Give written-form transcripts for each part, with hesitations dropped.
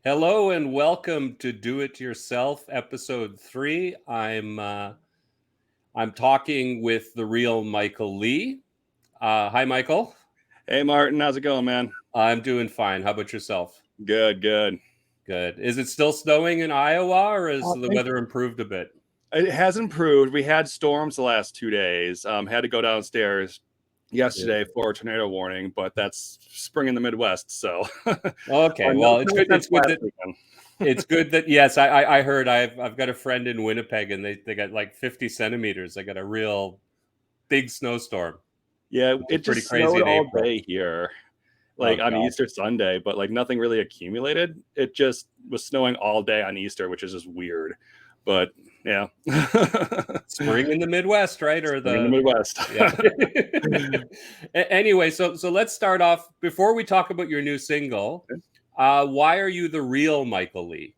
Hello and welcome to Do It Yourself, episode 3. I'm talking with the real Michael Lee. Hi, Michael. Hey, Martin, how's it going, man? I'm doing fine. How about yourself? Good. Good. Is it still snowing in Iowa, or has I the think weather improved a bit? it has improved. We had storms the last 2 days. Had to go downstairs Yeah. yesterday for a tornado warning, but that's spring in the Midwest, so Okay. no, Well, it's no good. sense It's good last that weekend. yes. I heard. I've got a friend in Winnipeg, and they got like 50 centimeters. They got a real big snowstorm, Yeah, which is it pretty just crazy snowed in all April. day here, Oh like on God. Easter Sunday, but like nothing really accumulated. It just was snowing all day on Easter, which is just weird. But yeah, Spring in the Midwest, right? Or spring in the the Midwest. yeah. Anyway, so let's start off before we talk about your new single. Why are you the real Michael Lee?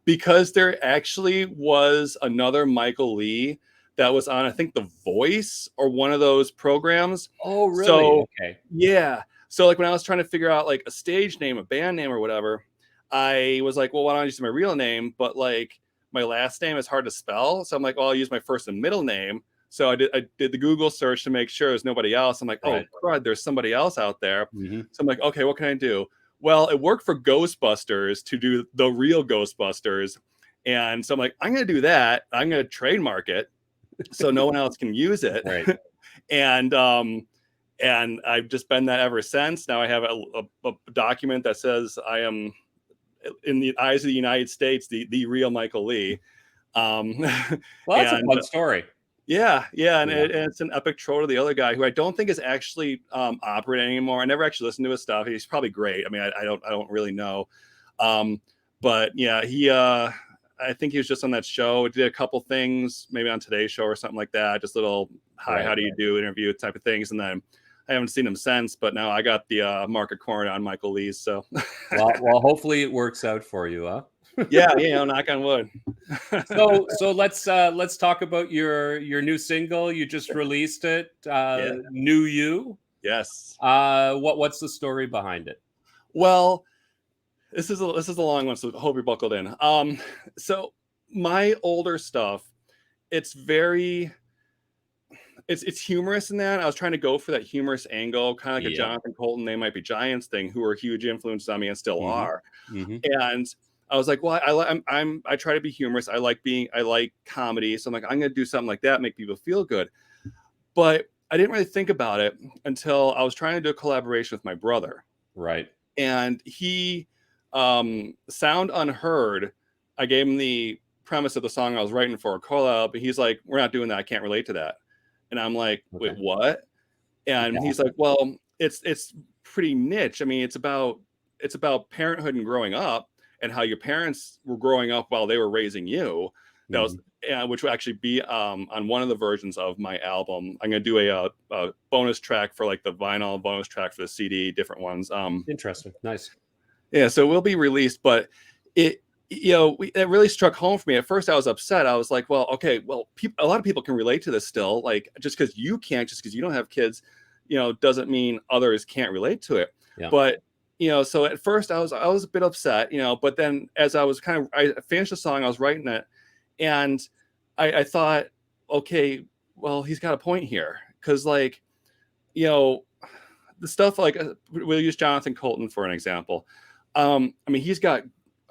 Because there actually was another Michael Lee that was on, I think, The Voice or one of those programs. Oh, really? So, Okay. yeah. So, like, when I was trying to figure out, like, a stage name, a band name, or whatever, I was like, well, why don't I use my real name? But, like, my last name is hard to spell. So, I'm like, well, I'll use my first and middle name. So, I did the Google search to make sure there's nobody else. I'm like, oh, Right. crud, there's somebody else out there. Hmm. So, I'm like, okay, what can I do? Well, it worked for Ghostbusters to do the real Ghostbusters. And so I'm like, I'm going to do that. I'm going to trademark it so no one else can use it. Right. and I've just been that ever since. Now I have a document that says I am, in the eyes of the United States, the real Michael Lee. Well, that's a And fun story. yeah, and, Yeah. and it's an epic troll to the other guy who I don't think is actually operating anymore. I never actually listened to his stuff. He's probably great. I mean, I don't really know. Um, but yeah, I think he was just on that show. Did a couple things, maybe on Today's Show or something like that. Just little hi, Right. how do you do interview type of things. And then I haven't seen him since. But now I got the market corner on Michael Lee's. So Well, hopefully it works out for you, huh? yeah, knock on wood. So let's talk about your new single. You just released it, Yeah. New You. Yes. What's the story behind it? Well, this is a long one, so hope you're buckled in. So my older stuff, it's very it's humorous in that. I was trying to go for that humorous angle, kind of like a Yep. Jonathan Colton, They Might Be Giants thing, who were huge influences on me and still Hmm. are. Hmm. And I was like, well, I try to be humorous. I like comedy, so I'm like, I'm gonna do something like that, make people feel good. But I didn't really think about it until I was trying to do a collaboration with my brother, Right. and he sound unheard. I gave him the premise of the song I was writing for a collab, but he's like, we're not doing that, I can't relate to that. And I'm like, wait, Okay. what? And Yeah. he's like, well, it's pretty niche. I mean, it's about parenthood and growing up, and how your parents were growing up while they were raising you. That was Mhm. which will actually be on one of the versions of my album. I'm gonna do a bonus track for like the vinyl, bonus track for the CD, different ones. Interesting. Nice. Yeah, so it will be released, but it it really struck home for me. At first, I was upset. I was like, well, okay, well, a lot of people can relate to this still. Like, just because you can't, just because you don't have kids, doesn't mean others can't relate to it. Yeah. But so at first, I was a bit upset, but then as I finished the song, I was writing it, and I thought, okay, well, he's got a point here, because like, you know, the stuff like we'll use Jonathan Colton for an example. I mean, he's got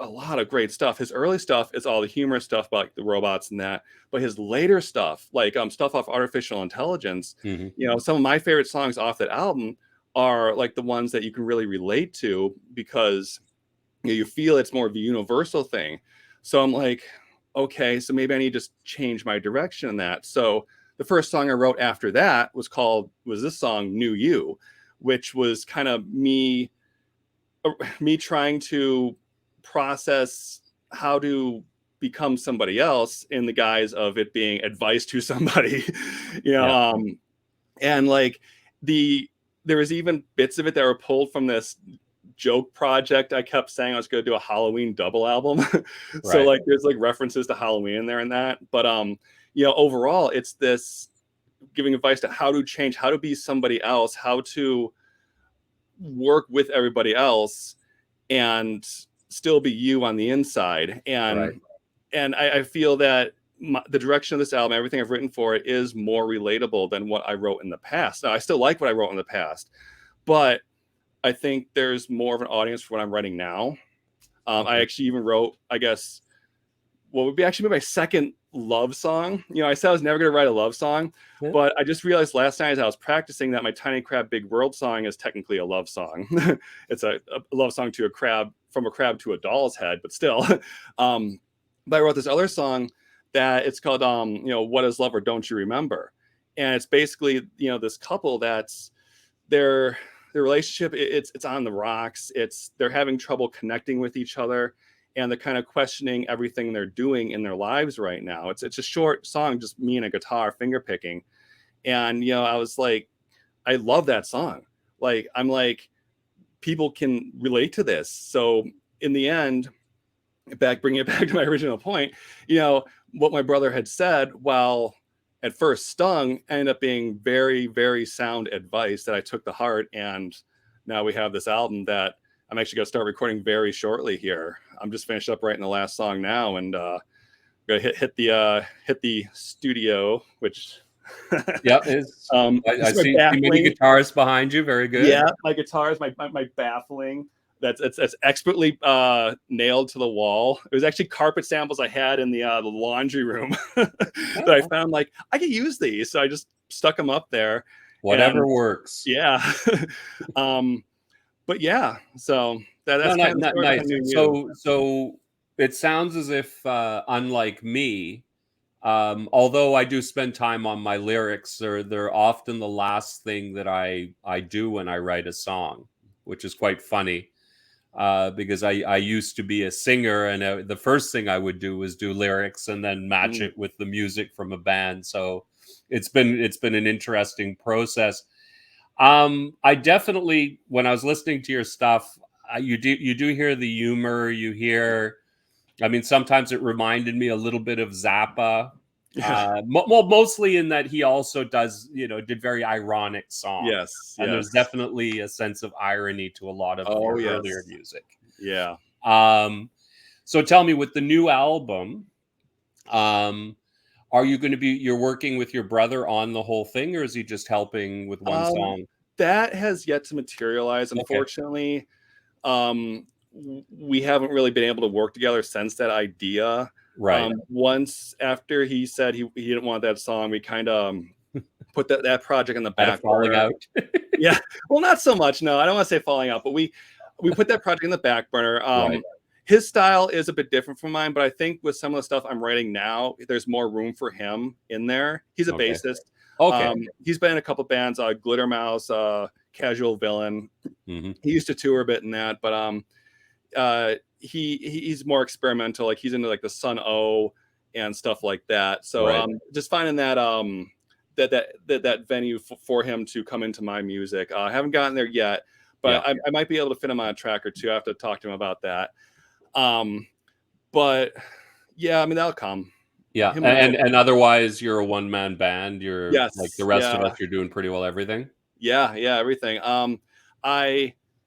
a lot of great stuff. His early stuff is all the humorous stuff about like, the robots and that, but his later stuff, like stuff off artificial intelligence, Hmm. some of my favorite songs off that album are like the ones that you can really relate to, because you feel it's more of a universal thing. So I'm like, okay, so maybe I need to just change my direction in that. So the first song I wrote after that was this song, New You, which was kind of me trying to process how to become somebody else in the guise of it being advice to somebody. you know Yeah. um and like there was even bits of it that were pulled from this joke project I kept saying I was going to do a Halloween double album. So Right. like there's like references to Halloween in there and that, but overall it's this giving advice to how to change, how to be somebody else, how to work with everybody else, and still be you on the inside. Right. And I feel that the direction of this album, everything I've written for it, is more relatable than what I wrote in the past. Now, I still like what I wrote in the past, but I think there's more of an audience for what I'm writing now. Okay. I actually even wrote, I guess, what would be actually my second love song. You know, I said I was never going to write a love song, Yeah. but I just realized last night as I was practicing that my Tiny Crab Big World song is technically a love song. It's a love song to a crab, from a crab to a doll's head, but still. But I wrote this other song that it's called, you know, What Is Love or Don't You Remember? And it's basically, you know, this couple that's their relationship, it's on the rocks. They're having trouble connecting with each other, and they're kind of questioning everything they're doing in their lives right now. It's a short song, just me and a guitar finger picking. And, you know, I was like, I love that song. Like, I'm like, people can relate to this. So in the end, bringing it back to my original point, you know, what my brother had said, while at first stung, ended up being very, very sound advice that I took to heart. And now we have this album that I'm actually going to start recording very shortly here. I'm just finished up writing the last song now, and gonna hit the studio, which Yeah, I this is my see many baffling. guitars behind you. Very good. Yeah, my guitar is my baffling. That's expertly nailed to the wall. It was actually carpet samples I had in the laundry room that I found. Like, I could use these, so I just stuck them up there. Whatever And, works. yeah. But yeah, so that's kind of the story nice. behind New. So it sounds as if, unlike me, although I do spend time on my lyrics, they're often the last thing that I do when I write a song, which is quite funny. Because I used to be a singer, and the first thing I would do was do lyrics and then match it with the music from a band. So it's been an interesting process. I definitely, when I was listening to your stuff, you do hear the humor. You hear, I mean, sometimes it reminded me a little bit of Zappa. Yeah. Well, mostly in that he also did very ironic songs. Yes. And Yes. there's definitely a sense of irony to a lot of your yes. earlier music. Yeah. So tell me, with the new album, are you going to you're working with your brother on the whole thing, or is he just helping with one song? That has yet to materialize, Okay. unfortunately. We haven't really been able to work together since that idea. Right. Once after he said he didn't want that song, we kind of put that project in the Had a back falling burner. out. Yeah, well, not so much. No, I don't want to say falling out, but we put that project in the back burner. Right. His style is a bit different from mine, but I think with some of the stuff I'm writing now, there's more room for him in there. He's a Okay. bassist. Okay. He's been in a couple bands, Glitter Mouse, Casual Villain. Mhm. He used to tour a bit in that, but he's more experimental. Like, he's into like the Sun O and stuff like that. So Right. just finding that that venue for him to come into my music. I haven't gotten there yet, but Yeah. I might be able to fit him on a track or two. I have to talk to him about that. But yeah, I mean, that'll come. Yeah. Him and I And otherwise, you're a one-man band. You're Yes. like the rest of Yeah. us, you're doing pretty well everything. Yeah, everything.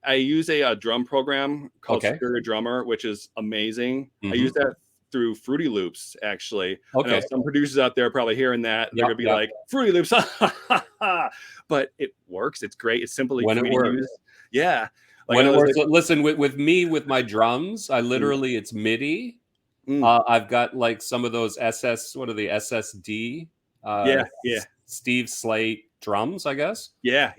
I use a drum program called Okay. Superior Drummer, which is amazing. I Mhm. use that through Fruity Loops, actually. I know Okay. some producers out there are probably hearing that, and they're Yep, gonna be yep. like, Fruity Loops, but it works. It's great. It's simple When for it me to works. use. Yeah. Like, When I it know works. there's Listen, with me, with my drums, I literally, it's MIDI. I've got like some of those what are the SSD? Yeah, yeah. Steve Slate drums, I guess. Yeah.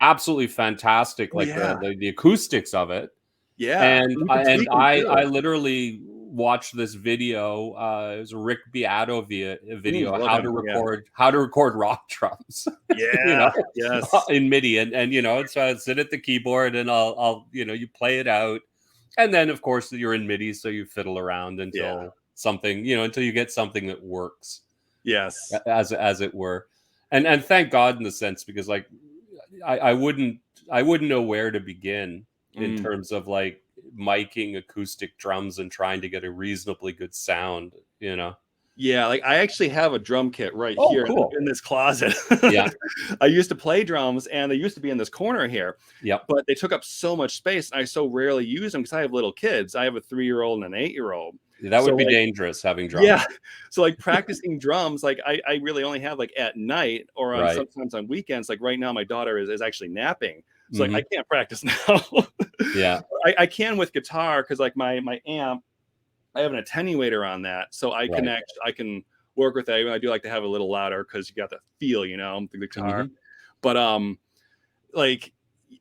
Absolutely fantastic, Oh, like yeah. the acoustics of it. Yeah. And You can tweak 'em I too. literally watched this video. It was a Rick Beato video, I love him. Yeah. how to record rock drums. Yeah. Yes. In MIDI, and so I'd sit at the keyboard, and I'll you play it out, and then of course you're in MIDI, so you fiddle around until something, until you get something that works. Yes. As it were. And thank God, in the sense, because like I wouldn't know where to begin in terms of like miking acoustic drums and trying to get a reasonably good sound. Yeah, like I actually have a drum kit right Oh, here cool. in this closet. Yeah. I used to play drums and they used to be in this corner here, Yep. but they took up so much space. And I so rarely use them because I have little kids. I have a 3-year-old and an 8-year-old. That So would be like, dangerous having drums. yeah. So like practicing drums, like I really only have like at night or on Right. sometimes on weekends. Like right now, my daughter is actually napping. So like I Hmm. can't practice now. Yeah. I can with guitar because like my amp, I have an attenuator on that, so I Right. can work with that. Even I do like to have a little louder because you got the feel, the guitar. Hmm. But like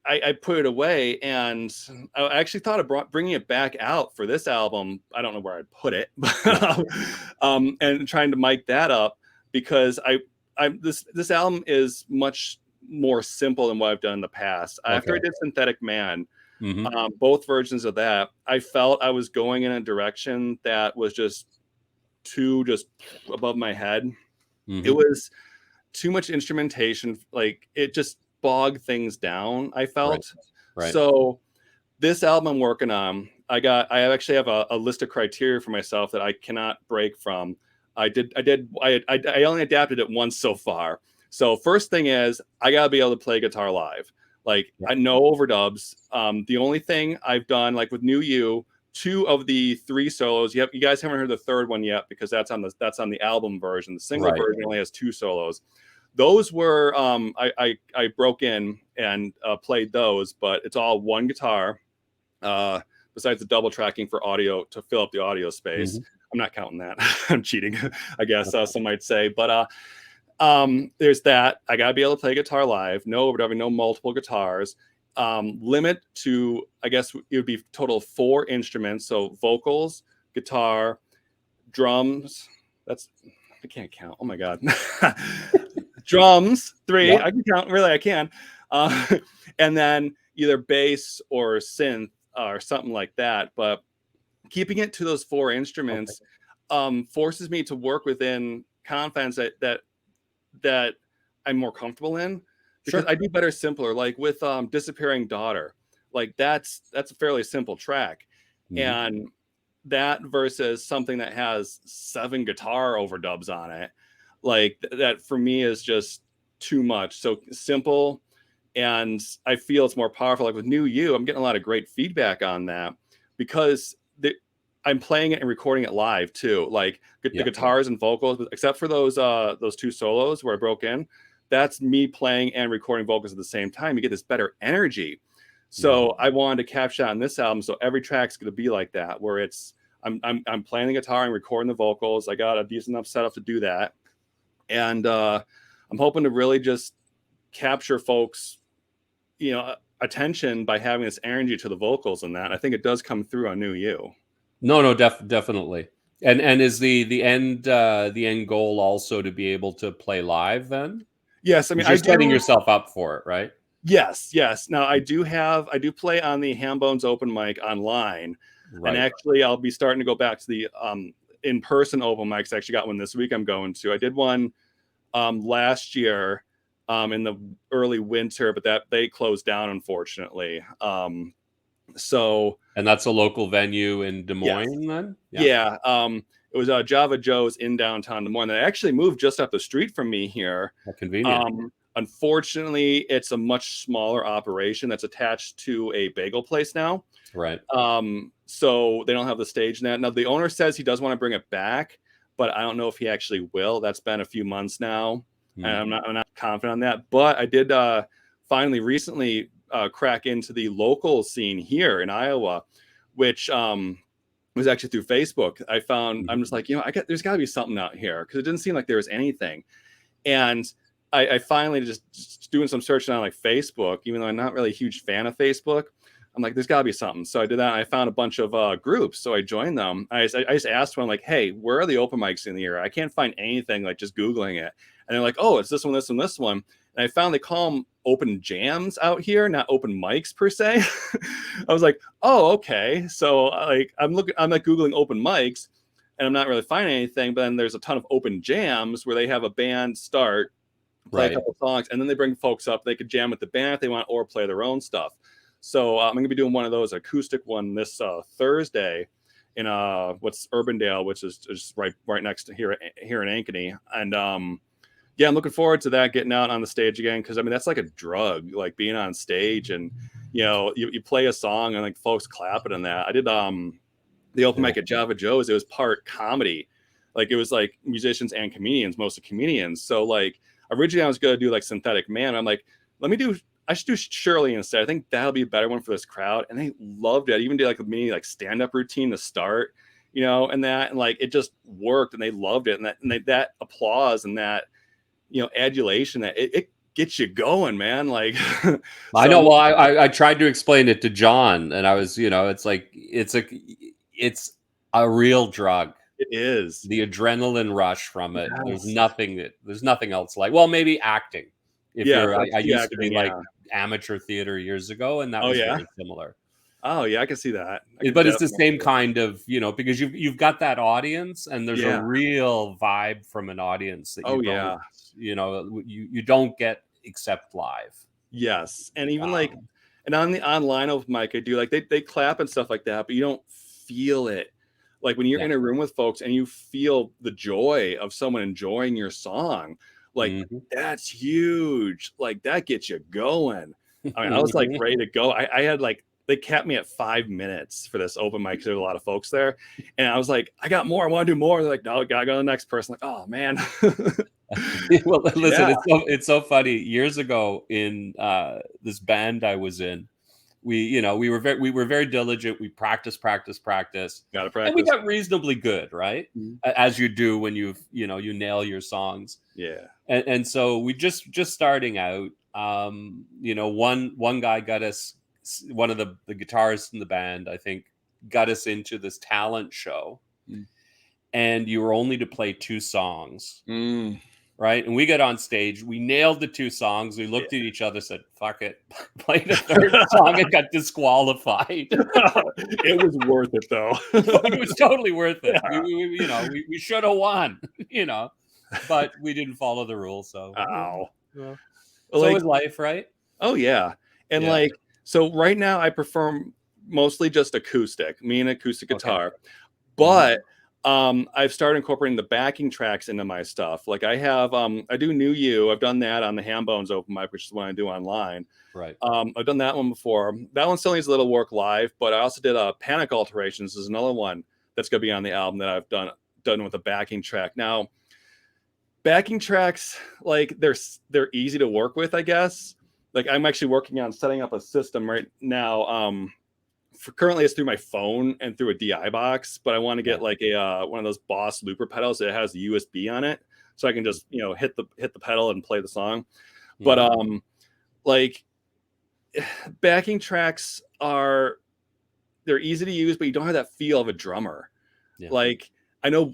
I put it away, and I actually thought of bringing it back out for this album. I don't know where I'd put it, Yeah. but and trying to mic that up because this album is much more simple than what I've done in the past. After I Okay. did Synthetic Man, Hmm. both versions of that, I felt I was going in a direction that was just too just above my head. It Hmm. was too much instrumentation. Like it just bogged things down, I Right. felt. Right. So this album I'm working on, I actually have a list of criteria for myself that I cannot break from. I only adapted it once so far. So first thing is I gotta be able to play guitar live. Like Yeah. I know overdubs. The only thing I've done, like with New You, 2 of the 3 solos. You guys haven't heard the third one yet because that's on the album version. The single Right. version only has 2 solos. Those were I broke in and played those, but it's all one guitar. Uh, Besides the double tracking for audio to fill up the audio space. Hmm. I'm not counting that. I'm cheating, I guess some might say. But there's that. I gotta be able to play guitar live. No overdubing, no multiple guitars. Limit to, I guess it would be total 4 instruments. So vocals, guitar, drums. That's I can't count. Oh my god. Drums 3. Yeah. I can count. Really, I can. Uh, and then either bass or synth or something like that. But keeping it to those 4 Okay. instruments forces me to work within confines that I'm more comfortable in because Sure. I do better simpler. Like with Disappearing Daughter, like that's a fairly simple track, Hmm. and that versus something that has 7 guitar overdubs on it, like that for me is just too much. So simple, and I feel it's more powerful. Like with New You, I'm getting a lot of great feedback on that because I'm playing it and recording it live too. Like the Yeah. guitars and vocals, except for those 2 solos where I broke in, that's me playing and recording vocals at the same time. You get this better energy. Hmm. So I wanted to capture that on this album. So every track's going to be like that, where it's I'm playing the guitar and recording the vocals. I got a decent enough setup to do that, and I'm hoping to really just capture folks, attention by having this energy to the vocals and that. I think it does come through on New You. No, no, definitely. And is the end goal also to be able to play live then? Yes, I mean Because I you're setting do. yourself up for it, right? Yes, yes. Now I do play on the Hambones open mic online, and Right. actually I'll be starting to go back to the in-person open mics. I actually got one this week I'm going to. I did one last year in the early winter, but that they closed down unfortunately. So And that's a local venue in Des yes. Moines then? Yeah. Yeah. It was Java Joe's in downtown Des Moines. They actually moved just up the street from me here. Convenient. Unfortunately, it's a much smaller operation that's attached to a bagel place now. Right. So they don't have the stage net. Now the owner says he does want to bring it back, but I don't know if he actually will. That's been a few months now, and Hmm. I'm not confident on that. But I did finally recently crack into the local scene here in Iowa, which was actually through Facebook. I found Hmm. I'm just like, there's got to be something out here because it didn't seem like there was anything. And I finally just doing some searching on like Facebook, even though I'm not really a huge fan of Facebook. I'm like, there's got to be something. So I did that. And I found a bunch of groups. So I joined them. I just asked one like, hey, where are the open mics in the area? I can't find anything, like just Googling it. And they're like, oh, it's this one, this one, this one. And I found they call them open jams out here, not open mics per se. I was like, oh, okay. So like I'm like Googling open mics and I'm not really finding anything. But then there's a ton of open jams where they have a band start, play a Right. couple songs, and then they bring folks up. They could jam with the band if they want or play their own stuff. So I'm going to be doing one of those acoustic one this Thursday. in what's Urbandale, which is just right next to here in Ankeny. And yeah, I'm looking forward to that, getting out on the stage again, because I mean that's like a drug, like being on stage and you play a song and like folks clapping and that. I did the open mic at Java Joe's. It was part comedy, like it was like musicians and comedians, mostly comedians. So like originally I was gonna do like Synthetic Man. I'm like, I should do Shirley instead. I think that'll be a better one for this crowd. And they loved it. I even did like a mini like stand-up routine to start, and like it just worked and they loved it. And that applause and that, adulation, that it gets you going, man. Like so, I know. Well, I tried to explain it to John, and I was, it's like it's a real drug. It is the adrenaline rush from it. Yes. There's nothing else like. Well, maybe acting. If I used to be like amateur theater years ago, and that was very similar. Oh yeah, I can see that. But it's the same kind of, because you've got that audience, and there's a real vibe from an audience that you don't get except live. Yes, and even and on the online open mic, I do like they clap and stuff like that, but you don't feel it. Like when you're in a room with folks and you feel the joy of someone enjoying your song, like that's huge. Like that gets you going. I mean, I was like ready to go. I had like, they capped me at 5 minutes for this open mic because there were a lot of folks there. And I was like, I got more. I want to do more. They're like, no, gotta go to the next person. Like, oh man. Well, listen, it's so funny. Years ago in this band I was in, we were very diligent. We practice. Gotta practice. And we got reasonably good, right? As you do when you nail your songs. Yeah. And so we just starting out, one guy got us, one of the guitarists in the band, I think, got us into this talent show. And you were only to play 2 songs. Right. And we got on stage. We nailed the 2 songs. We looked at each other, said, fuck it. Played a 3rd song and got disqualified. It was worth it, though. It was totally worth it. Yeah. We should have won, but we didn't follow the rules. So, so is life, right? Oh, yeah. And so right now I prefer mostly just acoustic, me and acoustic guitar. But I've started incorporating the backing tracks into my stuff. Like I have, I do New You. I've done that on the Ham Bones open mic, which is what I do online. Right. I've done that one before. That one still needs a little work live, but I also did Panic Alterations is another one that's going to be on the album that I've done with a backing track. Now, backing tracks, like they're easy to work with, I guess. Like I'm actually working on setting up a system right now. Currently it's through my phone and through a DI box, but I want to get like a one of those Boss looper pedals that has a USB on it, so I can just hit the pedal and play the song. But like backing tracks they're easy to use, but you don't have that feel of a drummer. Like I know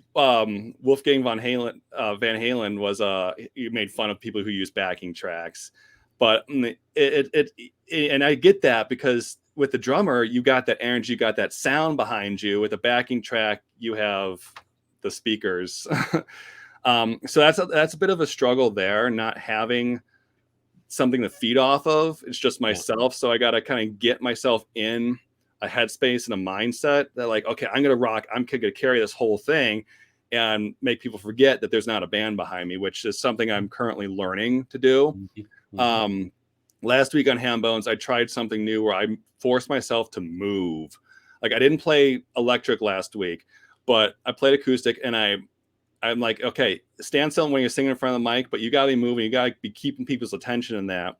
Wolfgang Van Halen was he made fun of people who use backing tracks, but and I get that because with the drummer, you got that energy, you got that sound behind you. With a backing track, you have the speakers. So that's a bit of a struggle there, not having something to feed off of. It's just myself. So I got to kind of get myself in a headspace and a mindset that like, okay, I'm going to rock. I'm going to carry this whole thing and make people forget that there's not a band behind me, which is something I'm currently learning to do. Last week on Ham Bones, I tried something new where I forced myself to move. Like I didn't play electric last week, but I played acoustic, and I'm like, okay, stand still when you're singing in front of the mic, but you gotta be moving, you gotta be keeping people's attention in that.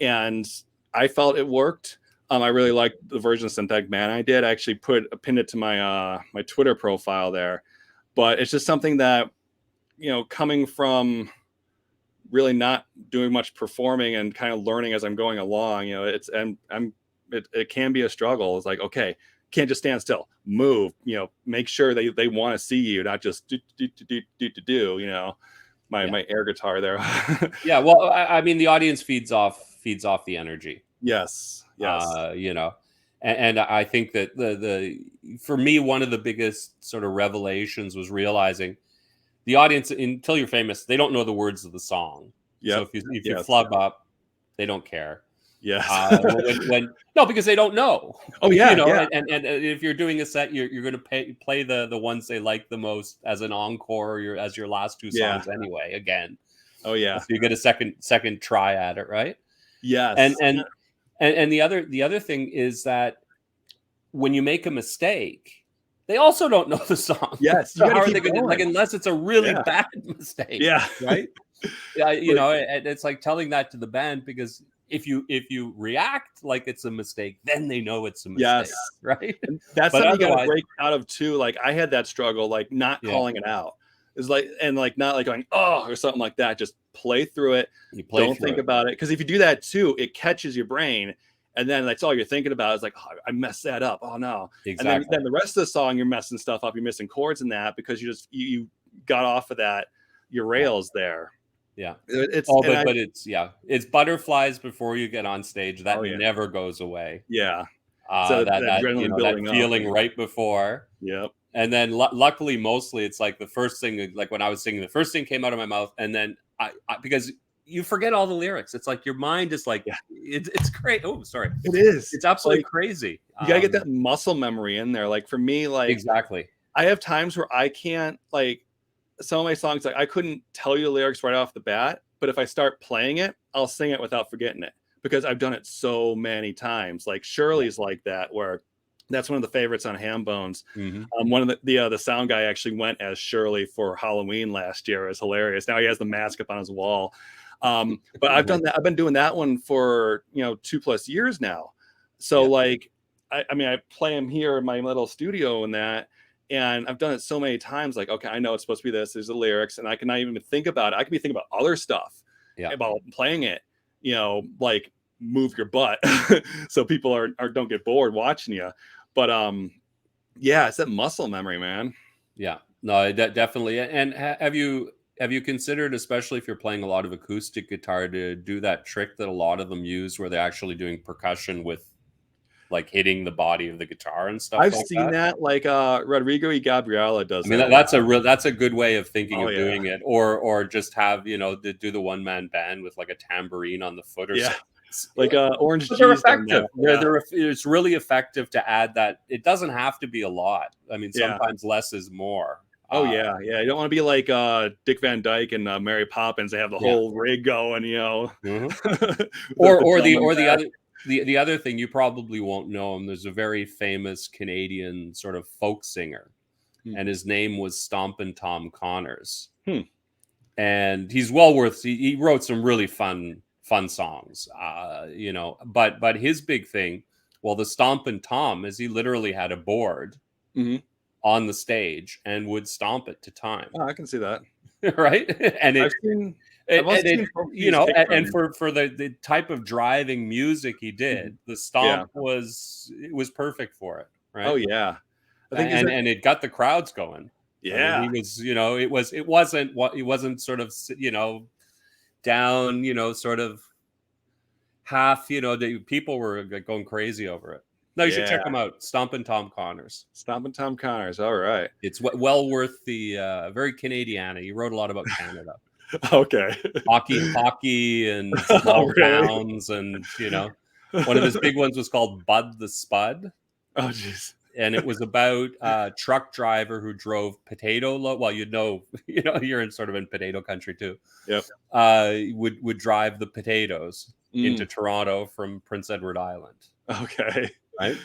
And I felt it worked. I really liked the version of Synthetic Man I did. I actually pinned it to my my Twitter profile there. But it's just something that, coming from really not doing much performing and kind of learning as I'm going along, it can be a struggle. It's like, okay, can't just stand still, move, make sure they want to see you, not just do my air guitar there. Yeah. Well, I mean, the audience feeds off the energy. Yes. And I think that for me, one of the biggest sort of revelations was realizing the audience, until you're famous, they don't know the words of the song. So if you flub up, they don't care. Yes. When no, because they don't know. Oh yeah, yeah, And if you're doing a set, you're going to play the ones they like the most as an encore, or as your last two yeah. songs anyway. Again, Oh yeah. so you get a second try at it, right? And Yes. and and the other thing is that when you make a mistake, they also don't know the song. Yes. You So got to how are keep they going to, like, going. unless it's a really Yeah. bad mistake, Yeah. right? Yeah, Like, it's like telling that to the band, because if you react like it's a mistake, then they know it's a mistake, yes. right? And that's But something you got to otherwise, break out of too. Like I had that struggle, like not yeah, calling it out. Is like, and like not like going, oh, or something like that. Just play through it. you play Don't through think it. about it. Because if you do that too, it catches your brain. And then that's all you're thinking about is like, oh, I messed that up. Oh no. And Exactly. then the rest of the song, you're messing stuff up. You're missing chords in that because you got off of that, your Yeah. rails there. Yeah. It's, Oh, and but it's butterflies before you get on stage. That oh yeah. never goes away. Yeah. So That that adrenaline that building up. feeling right before. Yep. And then luckily, mostly it's like the first thing, like when I was singing, the first thing came out of my mouth, and then I because you forget all the lyrics. It's like your mind is like, Yeah. it's great. Oh, sorry. It is. It's absolutely Like, crazy. you gotta get that muscle memory in there. Like for me, like Exactly. I have times where I can't, like some of my songs, like I couldn't tell you the lyrics right off the bat, but if I start playing it, I'll sing it without forgetting it because I've done it so many times. Like Shirley's like that, where that's one of the favorites on Ham Bones. Mm-hmm. One of the sound guy actually went as Shirley for Halloween last year. It was hilarious. Now he has the mask up on his wall. But I've done that. I've been doing that one for 2+ years now. So Yeah. like, I mean, I play him here in my little studio and that, and I've done it so many times. Like, okay, I know it's supposed to be this. There's the lyrics, and I can not even think about it. I can be thinking about other stuff Yeah. about playing it. Like move your butt so people are don't get bored watching you. But yeah, it's that muscle memory, man. Yeah. No, definitely. And have you considered, especially if you're playing a lot of acoustic guitar, to do that trick that a lot of them use, where they're actually doing percussion with, like, hitting the body of the guitar and stuff I've like seen that? that. Like Rodrigo y Gabriela does I mean, that. that's a good way of thinking Oh of yeah, doing it, or just have do the one man band with like a tambourine on the foot or yeah. something. Like Orange But they're G's done effective. that. Yeah, It's really effective to add that. It doesn't have to be a lot. I mean, yeah. sometimes less is more. Oh yeah, yeah. You don't want to be like Dick Van Dyke and Mary Poppins. They have the Yeah. whole rig going, Mhm. the Or drumming the back. other the other thing, you probably won't know him. There's a very famous Canadian sort of folk singer, Hmm. and his name was Stompin' Tom Connors. Hmm. And he's well worth. He wrote some really fun songs, But his big thing, well, the Stompin' Tom, is he literally had a board Mhm. on the stage and would stomp it to time, Oh, I can see that. right? And I've also it seen folks use kick and drum. for the type of driving music he did, Mhm. the Yeah. stomp was perfect for it, Oh right? yeah. I think he's And it got the crowds going. I mean, yeah. he was, it wasn't sort of, down, sort of half, the people were going crazy over it. No, you should Yeah. check him out. Stompin' Tom Connors. Stompin' Tom Connors. All right. It's well worth the very Canadiana. He wrote a lot about Canada. Okay. Hockey and Oh, small really? towns, and one of his big ones was called Bud the Spud, Oh jeez. and it was about a truck driver who drove well, you're in sort of in potato country too. Yep. Would drive the potatoes into Mm. Toronto from Prince Edward Island, Okay. right?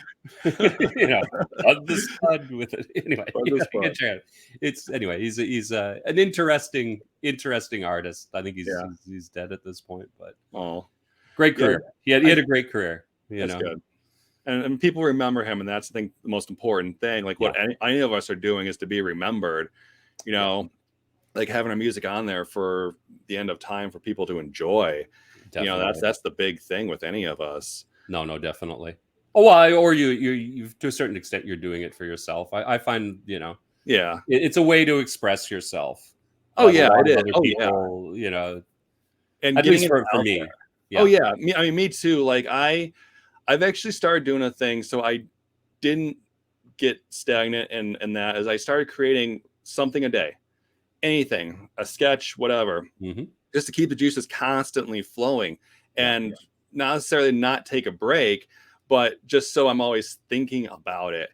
Bud the Spud with it. Anyway, Bud the Spud. get check it. He's an interesting artist. I think Yeah. he's dead at this point, but Oh, great yeah. career. He had a great career. That's good. And people remember him, and that's, I think, the most important thing. Like what any of us are doing is to be remembered. Like having our music on there for the end of time for people to enjoy. Definitely. That's the big thing with any of us. No, definitely. Oh, well, or you to a certain extent, you're doing it for yourself. I find, Yeah. it's a way to express yourself. Oh That a yeah, lot it of is. other Oh people, yeah. And at getting least it for out me. there. Yeah. Oh yeah. Me too. Like I've actually started doing a thing so I didn't get stagnant and that as I started creating something a day. Anything, a sketch, whatever, Mm-hmm. just to keep the juices constantly flowing. And not necessarily not take a break, but just so I'm always thinking about it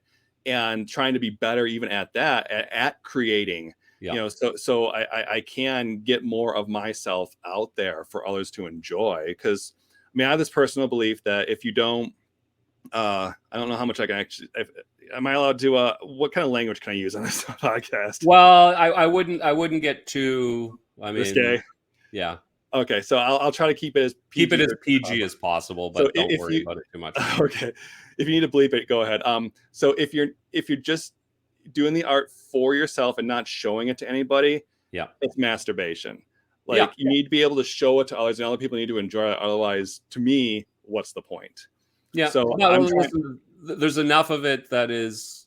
and trying to be better even at that, at creating, Yeah. so I can get more of myself out there for others to enjoy. Because I mean, I have this personal belief that if you don't, I don't know how much I can actually, am I allowed to, what kind of language can I use on this podcast? Well, I wouldn't get too, I mean, Risque. yeah. Okay, so I'll try to keep it as Keep it PG. as PG as possible, So but don't if worry you, about it too much. okay, if you need to bleep it, go ahead. So if you're just doing the art for yourself and not showing it to anybody, Yeah. it's masturbation. Yeah. Like, you need to be able to show it to others, and other people need to enjoy it. Otherwise, to me, what's the point? Yeah. So No, I'm well, trying. listen, there's enough of it that is,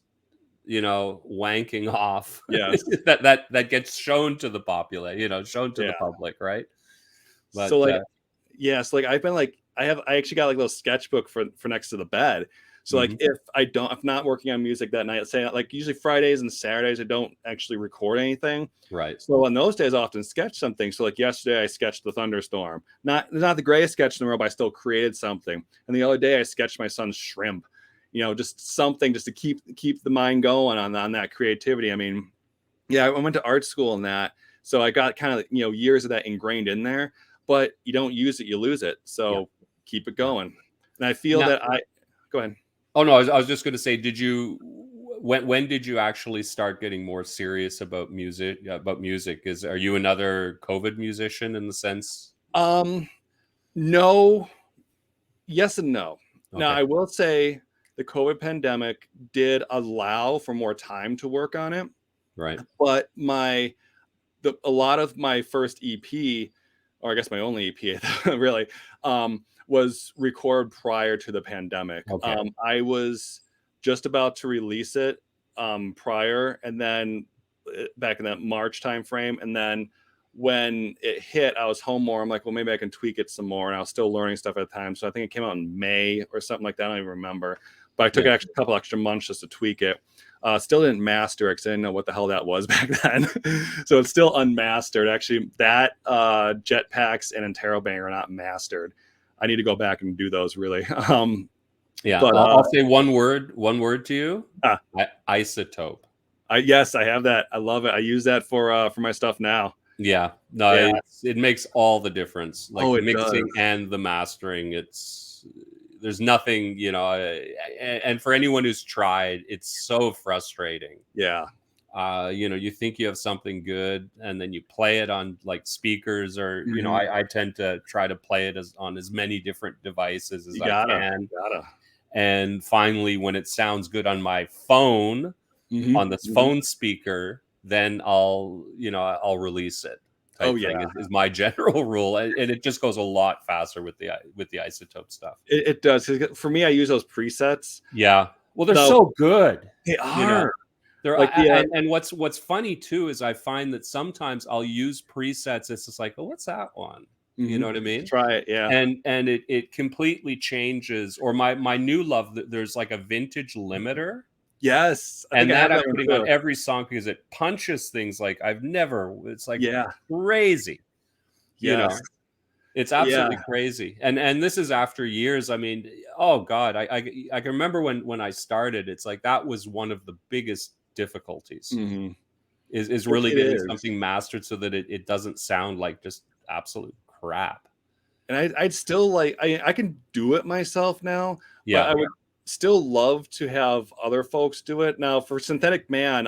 wanking off Yes. that gets shown to the shown to the Yeah. public, right? So But like, yes, like I've been like, I actually got like a little sketchbook for next to the bed. So like, mhm, if I'm not working on music that night, say like usually Fridays and Saturdays, I don't actually record anything. right. So on those days, I often sketch something. So like yesterday, I sketched the thunderstorm. Not the greatest sketch in the world, but I still created something. And the other day, I sketched my son's shrimp. Just something just to keep the mind going on that creativity. I mean, yeah, I went to art school and that, so I got kind of years of that ingrained in there. But you don't use it, you lose it. Yeah. So keep it Yeah. going. And I feel Now, that go ahead. oh no, I was just going to say, when did you actually start getting more serious about music? Are you another COVID musician in the sense? Um, no, yes and no. Now Okay. I will say the COVID pandemic did allow for more time to work on it, Right. but a lot of my first EP, or I guess my only EP, really, was recorded prior to the pandemic. Okay. I was just about to release it prior, and then back in that March time frame, and then when it hit, I was home more. I'm like, well, maybe I can tweak it some more, and I was still learning stuff at the time. So I think it came out in May or something like that. I don't even remember, but I took Yeah. a couple extra months just to tweak it. Still didn't master it because I didn't know what the hell that was back then. So it's still unmastered. Actually, that Jetpacks and Interrobang are not mastered. I need to go back and do those really. Yeah. But I'll say one word to you. ah, Isotope. yes, I have that. I love it. I use that for my stuff now. Yeah. No, Yeah. it makes all the difference. Like Oh, the it mixing does. and the mastering. There's nothing, and for anyone who's tried, it's so frustrating. Yeah. You think you have something good, and then you play it on like speakers, or Mhm. I tend to try to play it on as many different devices as You I gotta. can. Gotta. And finally, when it sounds good on my phone, Mhm, on this mhm. phone speaker, then I'll release it. Oh Type thing yeah. is my general rule, and it just goes a lot faster with the isotope stuff. It does. 'Cause for me, I use those presets. Yeah, well, they're So so good. they You are know, they're like the and what's funny too is I find that sometimes I'll use presets. It's just like, oh, what's that one? You know what I mean? try it. Yeah. And it completely changes. Or my new love, there's like a vintage limiter. Yes, I think And I that have I'm that one putting on too. every song because it punches things like it's like Yeah. crazy, you Yes. know? It's Yeah. absolutely crazy. And this is after years. I mean, oh God, I can remember when I started, it's like that was one of the biggest difficulties Mhm. is really It getting is. something mastered so that it doesn't sound like just absolute crap. And I'd still like, I can do it myself now, but Yeah. I would still love to have other folks do it. Now for Synthetic Man,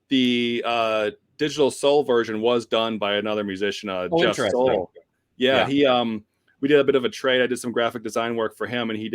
the Digital Soul version was done by another musician, Oh, Jeff interesting. Soul. Yeah, Yeah. he we did a bit of a trade. I did some graphic design work for him, and he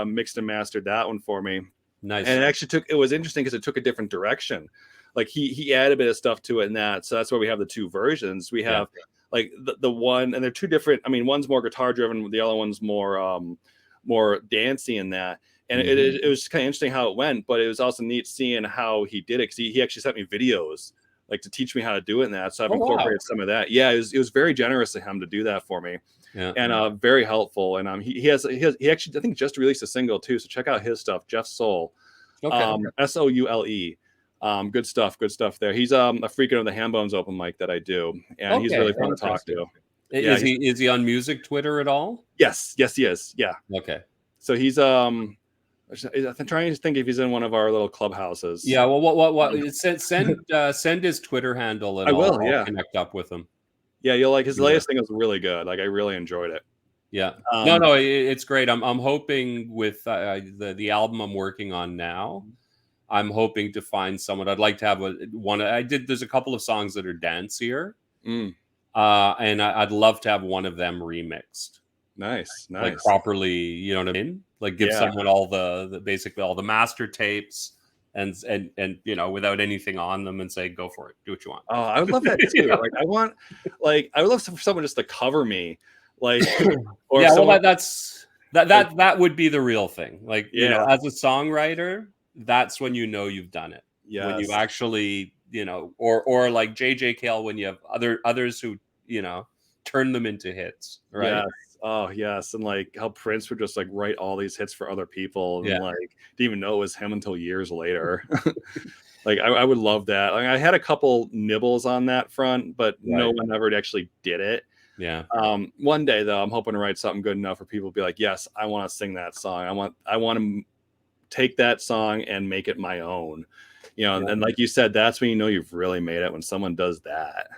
mixed and mastered that one for me. Nice. And it was interesting because it took a different direction. Like he added a bit of stuff to it and that. So that's why we have the two versions. We Yeah. have like the one, and they're two different. I mean, one's more guitar driven, the other one's more dancey in that. And Mhm. it was kind of interesting how it went, but it was also neat seeing how he did it, because he actually sent me videos like to teach me how to do it in that. So I've Oh, wow. incorporated some of that. Yeah, it was very generous of him to do that for me, Yeah. and very helpful. And he actually, I think, just released a single too. So check out his stuff, Jeff Soul, Okay. Soule. Good stuff there. He's a freaking of the Ham Bones open mic that I do, and he's Okay. really fun to talk Interesting. to. Yeah, Is he on music Twitter at all? yes, he is. Yeah. Okay. So he's I'm trying to think if he's in one of our little clubhouses. Yeah. Well, send his Twitter handle and I will. I'll Yeah. connect up with him. Yeah, you'll like his Yeah. latest thing was really good. Like I really enjoyed it. Yeah. No, it's great. I'm hoping with the album I'm working on now, I'm hoping to find someone. I'd like to have one. There's a couple of songs that are dancier, Mm, and I'd love to have one of them remixed, nice. like properly. You know what I mean? Like give someone all the basically all the master tapes and you know, without anything on them, and say go for it, do what you want. Oh, I would love that too. Yeah. Like I would love for someone just to cover me, like or Yeah, someone, well, that would be the real thing. Like, you know, yeah. as a songwriter, that's when you know you've done it. When Yes. you actually, you know, or like JJ Cale, when you have others who, you know, turn them into hits, right? Yes. Oh, yes. And like how Prince would just like write all these hits for other people and Yeah. like didn't even know it was him until years later. Like I would love that. Like I had a couple nibbles on that front, but no Right. one ever actually did it. Yeah. One day though, I'm hoping to write something good enough for people to be like, yes, I want to sing that song. I want to take that song and make it my own. You know, Yeah. and like you said, that's when you know you've really made it, when someone does that.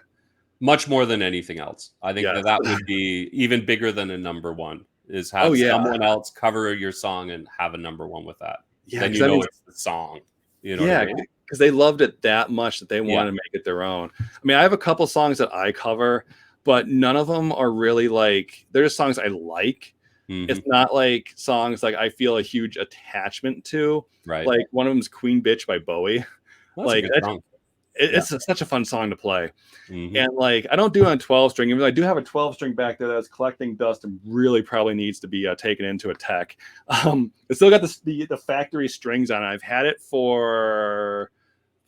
Much more than anything else. I think Yes. that would be even bigger than a number one, is Oh have yeah. someone else cover your song and have a number one with that. Yeah. Then 'cause you that know means, it's the song. You know what yeah, I mean? because they loved it that much that they Yeah. wanted to make it their own. I mean, I have a couple songs that I cover, but none of them are really like, they're just songs I like. It's Mhm. not like songs like I feel a huge attachment to. Right. Like one of them is Queen Bitch by Bowie. Well, that's a Like good song. it's such a fun song to play. Mhm. And like I don't do it on 12 string, even though I do have a 12 string back there that's collecting dust and really probably needs to be taken into a tech. It's still got the factory strings on it. I've had it for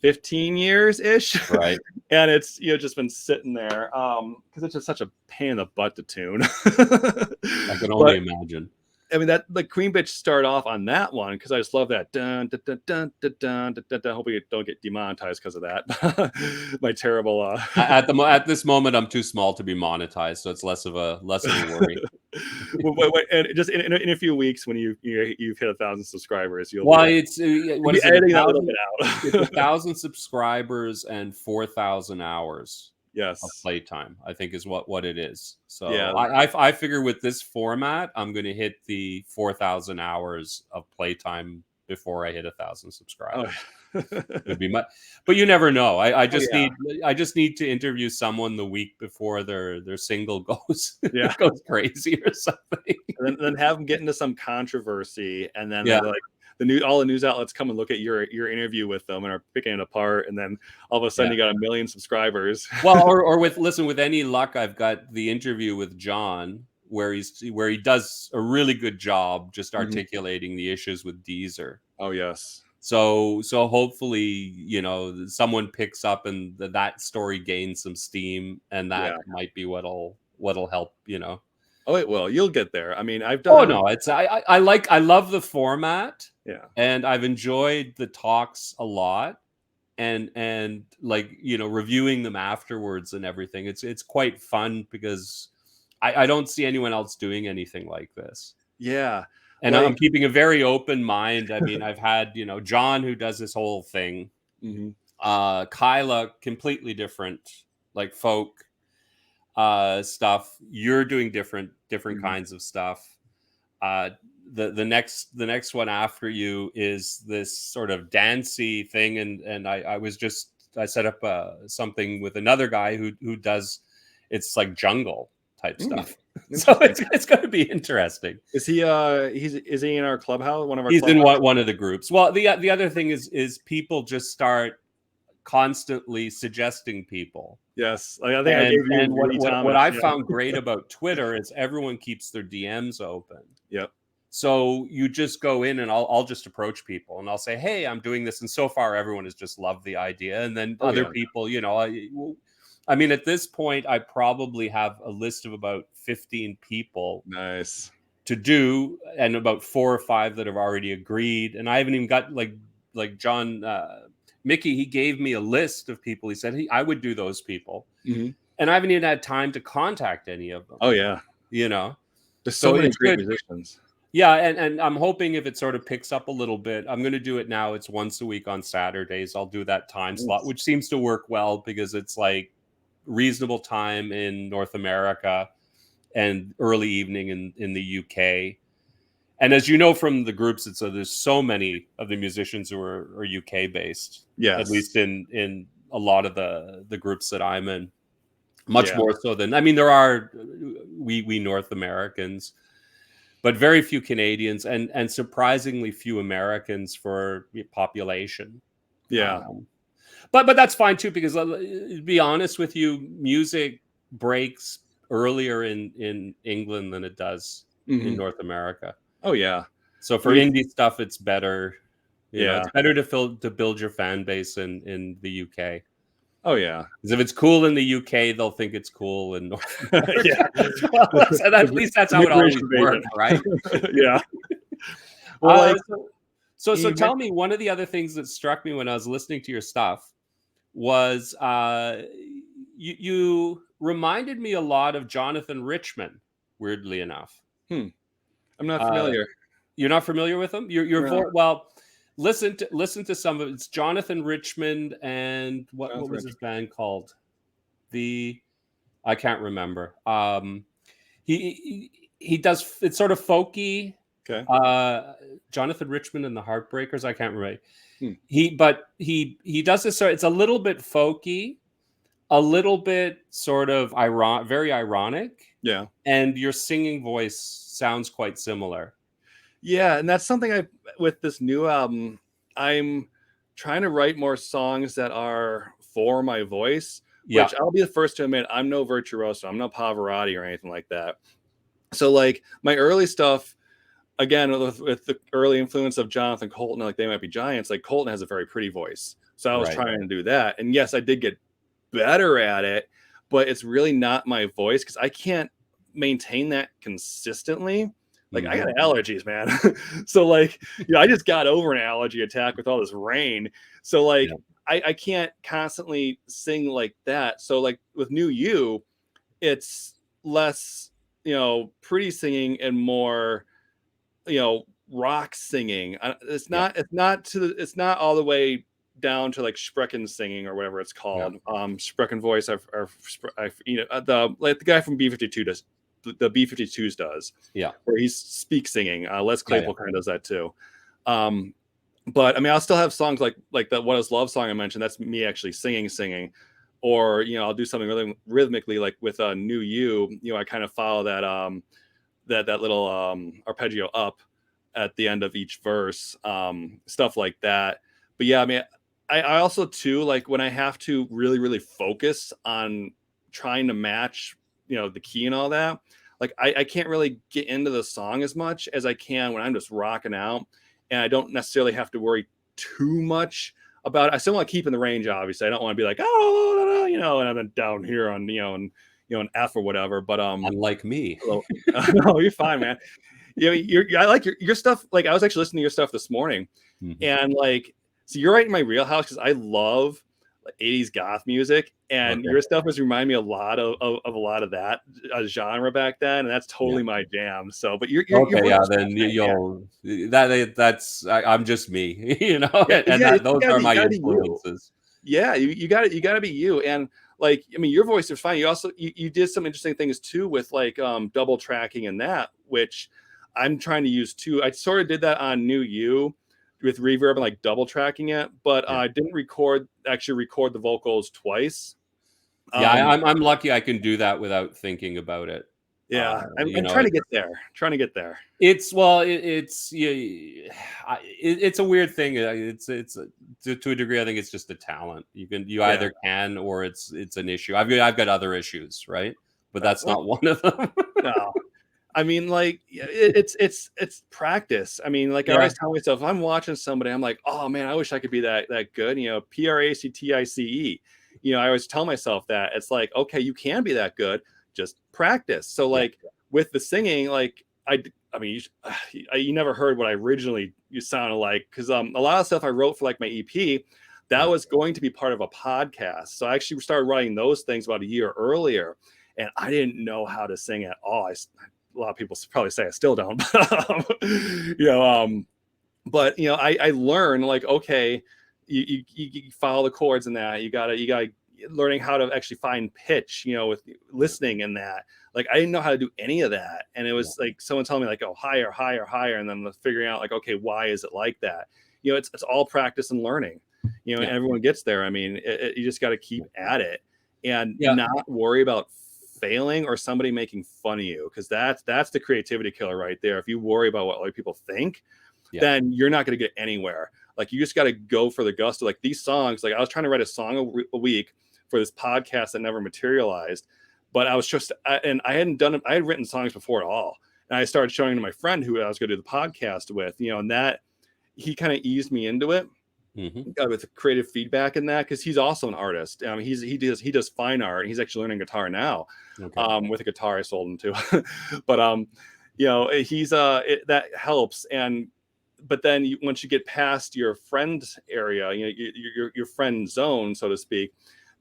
15 years ish. Right. And it's, you know, just been sitting there because it's just such a pain in the butt to tune. I can only imagine. I mean, that like Queen Bitch start off on that one because I just love that dun dun dun dun dun dun dun. Dun, dun. Hope we don't get demonetized because of that. My terrible. At this moment, I'm too small to be monetized, so it's less of a worry. And just in a few weeks, when you've hit 1,000 subscribers, you'll Well, be, it's what be is it? editing that little bit out. It's 1,000 subscribers and 4,000 hours of Yes. playtime, I think is what it is. So Yeah. I figure with this format, I'm going to hit the 4,000 hours of playtime before I hit 1,000 subscribers. Would be much, but you never know. I just need to interview someone the week before their single goes goes crazy or something, and then have them get into some controversy, and then yeah. like all the news outlets come and look at your interview with them and are picking it apart, and then all of a sudden you got 1 million subscribers. Well, or with any luck, I've got the interview with John where he does a really good job just articulating the issues with Deezer. Oh yes. So hopefully, you know, someone picks up and that story gains some steam, and that might be what'll help, you know. Oh, it will. You'll get there. I mean, I've done. Oh no, it's I love the format. Yeah. And I've enjoyed the talks a lot, and like, you know, reviewing them afterwards and everything. It's quite fun because I don't see anyone else doing anything like this. Yeah. And like, I'm keeping a very open mind. I mean, I've had, you know, John, who does this whole thing. Kyla, completely different, like folk stuff. You're doing different kinds of stuff. The next one after you is this sort of dancey thing, and I set up something with another guy who does, it's like jungle type stuff. So it's going to be interesting. Is he is he in our clubhouse? One of our He's in one of the groups. Well, the other thing is people just start constantly suggesting people. Yes, like, I think I gave you and what I found great about Twitter is everyone keeps their DMs open. Yep. So you just go in and I'll just approach people and I'll say, hey, I'm doing this. And so far, everyone has just loved the idea. And then other people, you know, I mean, at this point, I probably have a list of about 15 people. Nice. To do, and about 4 or 5 that have already agreed. And I haven't even got like John, Mickey, he gave me a list of people. He said I would do those people. and I haven't even had time to contact any of them. Oh yeah, You know, there's so so many it's great good. musicians. Yeah, and I'm hoping if it sort of picks up a little bit, I'm going to do it now. It's once a week on Saturdays. I'll do that time slot, Nice. which seems to work well because it's like reasonable time in North America and early evening in the UK. And as you know from the groups, there's so many of the musicians who are UK based, at Yes. least in a lot of the groups that I'm in. Much Yeah. more so than, I mean, there are we North Americans, but very few Canadians, and surprisingly few Americans for population. Yeah. Um, but that's fine too, because to be honest with you, music breaks earlier in England than it does in Hmm. North America. Oh yeah. So I for mean, indie stuff, it's better. yeah. It's better to build your fan base in the UK. Oh yeah. Because if it's cool in the UK, they'll think it's cool in North Yeah. America as well. And at least that's how it always Immigration worked, right? agent. Yeah. Well, Uh, like so, so you tell me, one of the other things that struck me when I was listening to your stuff was you reminded me a lot of Jonathan Richman, weirdly enough. hmm, I'm not Uh, familiar. you're not familiar with him? Your No, voice, well, listen to some of it. It's Jonathan Richmond, and what Jonathan was his Richman. band called? The I can't remember. He does, it's sort of folky. Okay. Jonathan Richman and the Heartbreakers. I can't remember. Hmm. He does this. It's a little bit folky, a little bit sort of very ironic, Yeah. and your singing voice sounds quite similar. Yeah, and that's something with this new album, I'm trying to write more songs that are for my voice, Yeah, which I'll be the first to admit I'm no virtuoso, I'm no Pavarotti or anything like that. So like my early stuff, again with the early influence of Jonathan Colton, like They Might Be Giants, like Colton has a very pretty voice. So I was right. trying to do that. And yes, I did get better at it, but it's really not my voice because I can't maintain that consistently. Like I got Mhm. allergies, man. So like, I just got over an allergy attack with all this rain. So like Yeah. I can't constantly sing like that. So like with New You, it's less, pretty singing and more, rock singing. It's Yeah. not it's not all the way down to like Sprechen singing or whatever it's Yeah. called. Sprechen voice. The guy from B-52 does, the B-52s does, Yeah. where he's speak singing. Les Yeah. Yeah. Claypool kind of does that too. But I mean, I'll still have songs like that "What Is Love" song I mentioned. That's me actually singing, or I'll do something really rhythmically, like with a New You. I kind of follow that that little arpeggio up at the end of each verse, stuff like that. But yeah, I mean, I also too, like when I have to really really focus on trying to match the key and all that, like I can't really get into the song as much as I can when I'm just rocking out, and I don't necessarily have to worry too much about it. I still want to keep in the range, obviously. I don't want to be like, oh, and I'm down here on an F or whatever. But Unlike me. no, you're fine, man. I like your stuff. Like I was actually listening to your stuff this morning, Mhm. and like, so you're right in my wheelhouse because I love like 80s goth music, and Okay. your stuff has reminded me a lot of a lot of that genre back then, and that's Yeah. totally my jam. So, but your Okay. voice Yeah. is Then fascinating, yeah. that's I'm just me, Yeah, and yeah, those are you my gotta be you. influences. Yeah, you got to be you. And like, I mean, your voice is fine. You also you did some interesting things too with like double tracking and that, which I'm trying to use too. I sort of did that on New You with reverb and like double tracking it, but Yeah. I didn't actually record the vocals twice. Yeah. Um, I'm lucky I can do that without thinking about it. yeah, You I'm know, trying to get there. Trying to get there. it's well, it's yeah, it's a weird thing. It's to a degree. I think it's just a talent. You Yeah. either can, or it's an issue. I've got other issues, right? But that's Well, not one of them. no. I mean, like it's practice. I mean, like I Yeah, always tell myself, if I'm watching somebody, I'm like, oh man, I wish I could be that good. Practice. I always tell myself that. It's like, okay, you can be that good, just practice. So yeah, like with the singing, like I mean, you never heard what I originally you sounded like, because a lot of stuff I wrote for like my EP, that was going to be part of a podcast. So I actually started writing those things about a year earlier, and I didn't know how to sing at all. A lot of people probably say I still don't, but I learned, like, okay, you follow the chords in that. You gotta learning how to actually find pitch, with listening in that. Like, I didn't know how to do any of that. And it was like someone telling me, like, oh, higher, higher, higher. And then figuring out, like, okay, why is it like that? It's all practice and learning, and everyone gets there. I mean, you just got to keep at it and not worry about failing or somebody making fun of you. Cause that's the creativity killer right there. If you worry about what other people think, then you're not going to get anywhere. Like, you just got to go for the gusto. Like, these songs, like, I was trying to write a song a week for this podcast that never materialized, but I was just, and I hadn't done it. I had written songs before at all. And I started showing to my friend who I was going to do the podcast with, and that he kind of eased me into it with creative feedback in that. Cause he's also an artist. He does fine art, and he's actually learning guitar now, with a guitar I sold him to, but, he's, that helps. But then once you get past your friend area, your friend zone, so to speak,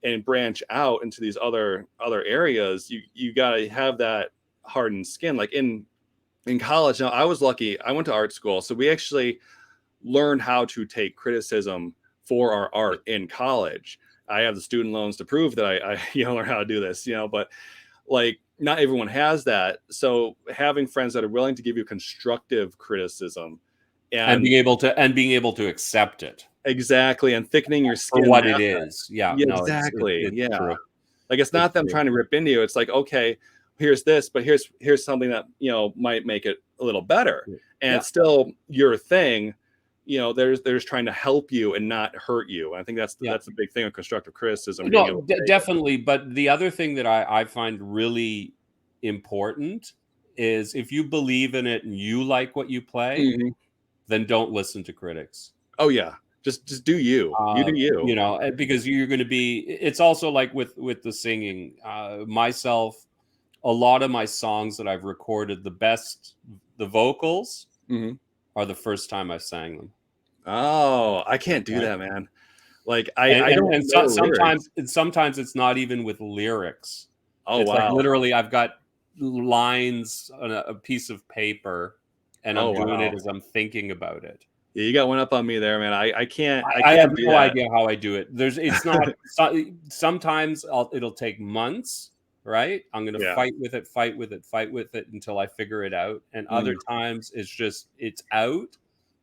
and branch out into these other areas, you got to have that hardened skin. Like in college, now I was lucky. I went to art school, so we actually learned how to take criticism for our art in college. I have the student loans to prove that I learn how to do this, but like, not everyone has that. So having friends that are willing to give you constructive criticism and being able to accept it. Exactly. And thickening your skin for what it is. Yeah, no, exactly. it's true. Like, it's not them trying to rip into you. It's like, okay, here's this, but here's something that, might make it a little better. And it's still your thing. They're just trying to help you and not hurt you. And I think that's the big thing of constructive criticism. No, definitely. But the other thing that I find really important is, if you believe in it and you like what you play, then don't listen to critics. Oh yeah. Just do you. You do you. Because you're going to be. It's also like with the singing. Myself, a lot of my songs that I've recorded, the vocals are the first time I sang them. Oh, I can't do that, man. Like, I don't. And sometimes it's not even with lyrics. Oh, it's wow. like, literally, I've got lines on a piece of paper, and I'm doing it as I'm thinking about it. Yeah, you got one up on me there, man. I can't. I have no idea how I do it. It's not. Sometimes it'll take months, right? I'm going to fight with it until I figure it out. And other times it's out,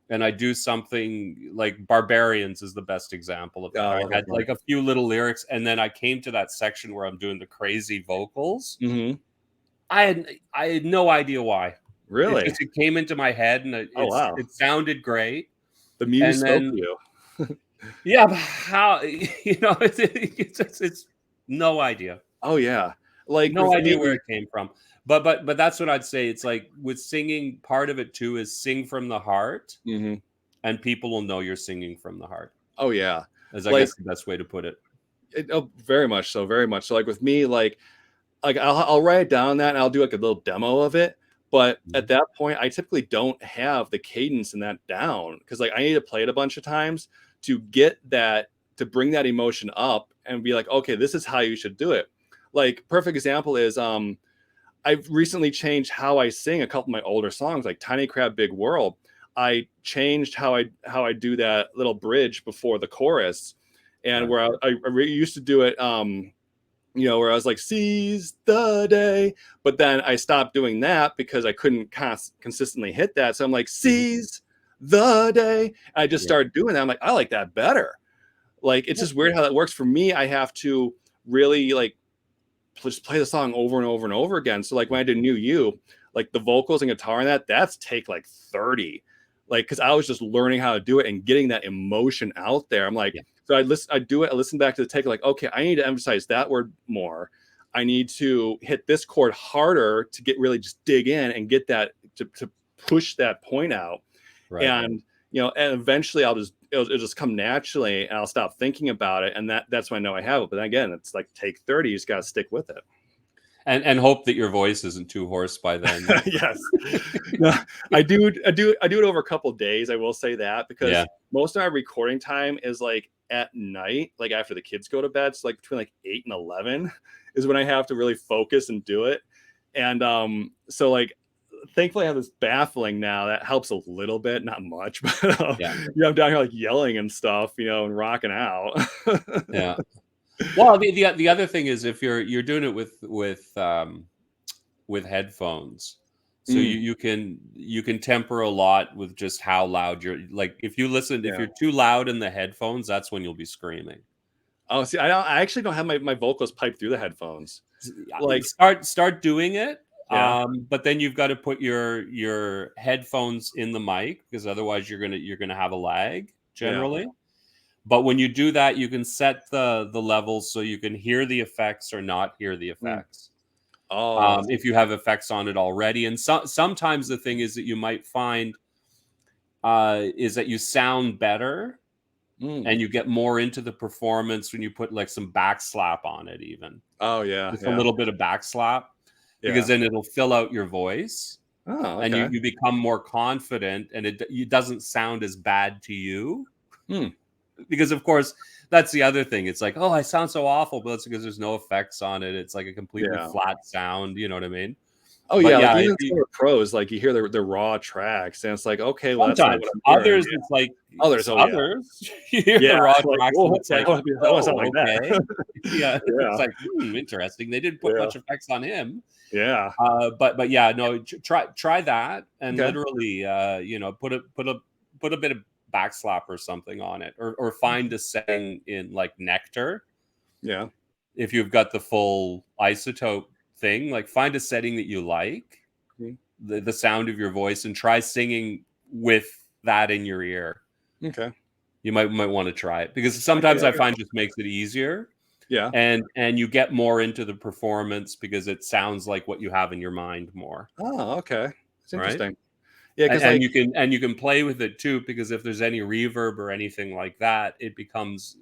and I do something like Barbarians is the best example of that. I had like a few little lyrics, and then I came to that section where I'm doing the crazy vocals. I had no idea why. Really? It came into my head, and it sounded great. The muse spoke to you. Yeah, but how? It's no idea. Oh yeah, like, no idea where it came from. But that's what I'd say. It's like with singing, part of it too is sing from the heart, and people will know you're singing from the heart. Oh yeah, as I guess the best way to put it. Very much so. Very much so. Like with me, like I'll write down that, and I'll do like a little demo of it. But at that point, I typically don't have the cadence in that down, because like I need to play it a bunch of times to get that, to bring that emotion up and be like, okay, this is how you should do it. Like, perfect example is I've recently changed how I sing a couple of my older songs, like Tiny Crab Big World. I changed how I do that little bridge before the chorus, and where I used to do it where I was like, seize the day. But then I stopped doing that because I couldn't consistently hit that. So I'm like, seize the day. And I just started doing that. I'm like, I like that better. Like, it's just weird how that works for me. I have to really like just play the song over and over and over again. So like when I did New You, like the vocals and guitar and that's take like 30. Like, because I was just learning how to do it and getting that emotion out there. I'm like, so I listen back to the take, like, okay, I need to emphasize that word more. I need to hit this chord harder to get really just dig in and get that to push that point out. Right. And and eventually it'll just come naturally, and I'll stop thinking about it, and that's when I know I have it. But again, it's like take 30. You just got to stick with it. And hope that your voice isn't too hoarse by then. Yes. No, I do it over a couple of days. I will say that, because most of my recording time is like at night, like after the kids go to bed, so like between like 8 and 11 is when I have to really focus and do it. And so like thankfully I have this baffling now that helps a little bit, not much, but Yeah. I'm down here like yelling and stuff, and rocking out. Yeah. Well, the other thing is if you're doing it with headphones, so Mm, you can temper a lot with just how loud you're, like if yeah. you're too loud in the headphones, that's when you'll be screaming. Oh, see, I actually don't have my vocals piped through the headphones. Like, Start doing it, yeah, but then you've got to put your headphones in the mic, because otherwise you're gonna have a lag yeah. generally. But when you do that, you can set the levels so you can hear the effects or not hear the Mm. effects. Oh, If you have effects on it already, and sometimes the thing is that you might find is that you sound better mm. and you get more into the performance when you put like some backslap on it, even Oh, yeah, just a yeah, little bit of backslap, because yeah. then it'll fill out your voice Oh, and okay. you become more confident, and it doesn't sound as bad to you. Hmm. Because of course that's the other thing, it's like, oh, I sound so awful, but it's because there's no effects on it, it's like a completely Yeah. flat sound, you know what I mean? Oh, But yeah, like yeah, if even you some of the pros, like you hear their raw tracks, and it's like, okay, well, that's not sometimes what I'm hearing. others, Yeah. it's like Others, oh yeah, others you hear the yeah. raw Like, tracks and whoa, it's okay, like, I want to sound oh, like okay. that. Yeah, it's Yeah, like, interesting, they didn't put yeah, much effects on him. yeah. But yeah, no, try that, and Okay. literally put a bit of backslap or something on it, or find a setting in like Nectar. Yeah. If you've got the full isotope thing, like find a setting that you like, Mm. the sound of your voice, and try singing with that in your ear. Okay. You might want to try it, because Okay. sometimes I find just makes it easier, Yeah. and you get more into the performance because it sounds like what you have in your mind more, Oh, okay. It's right? interesting. Yeah, because And like, you can play with it too, because if there's any reverb or anything like that, it becomes,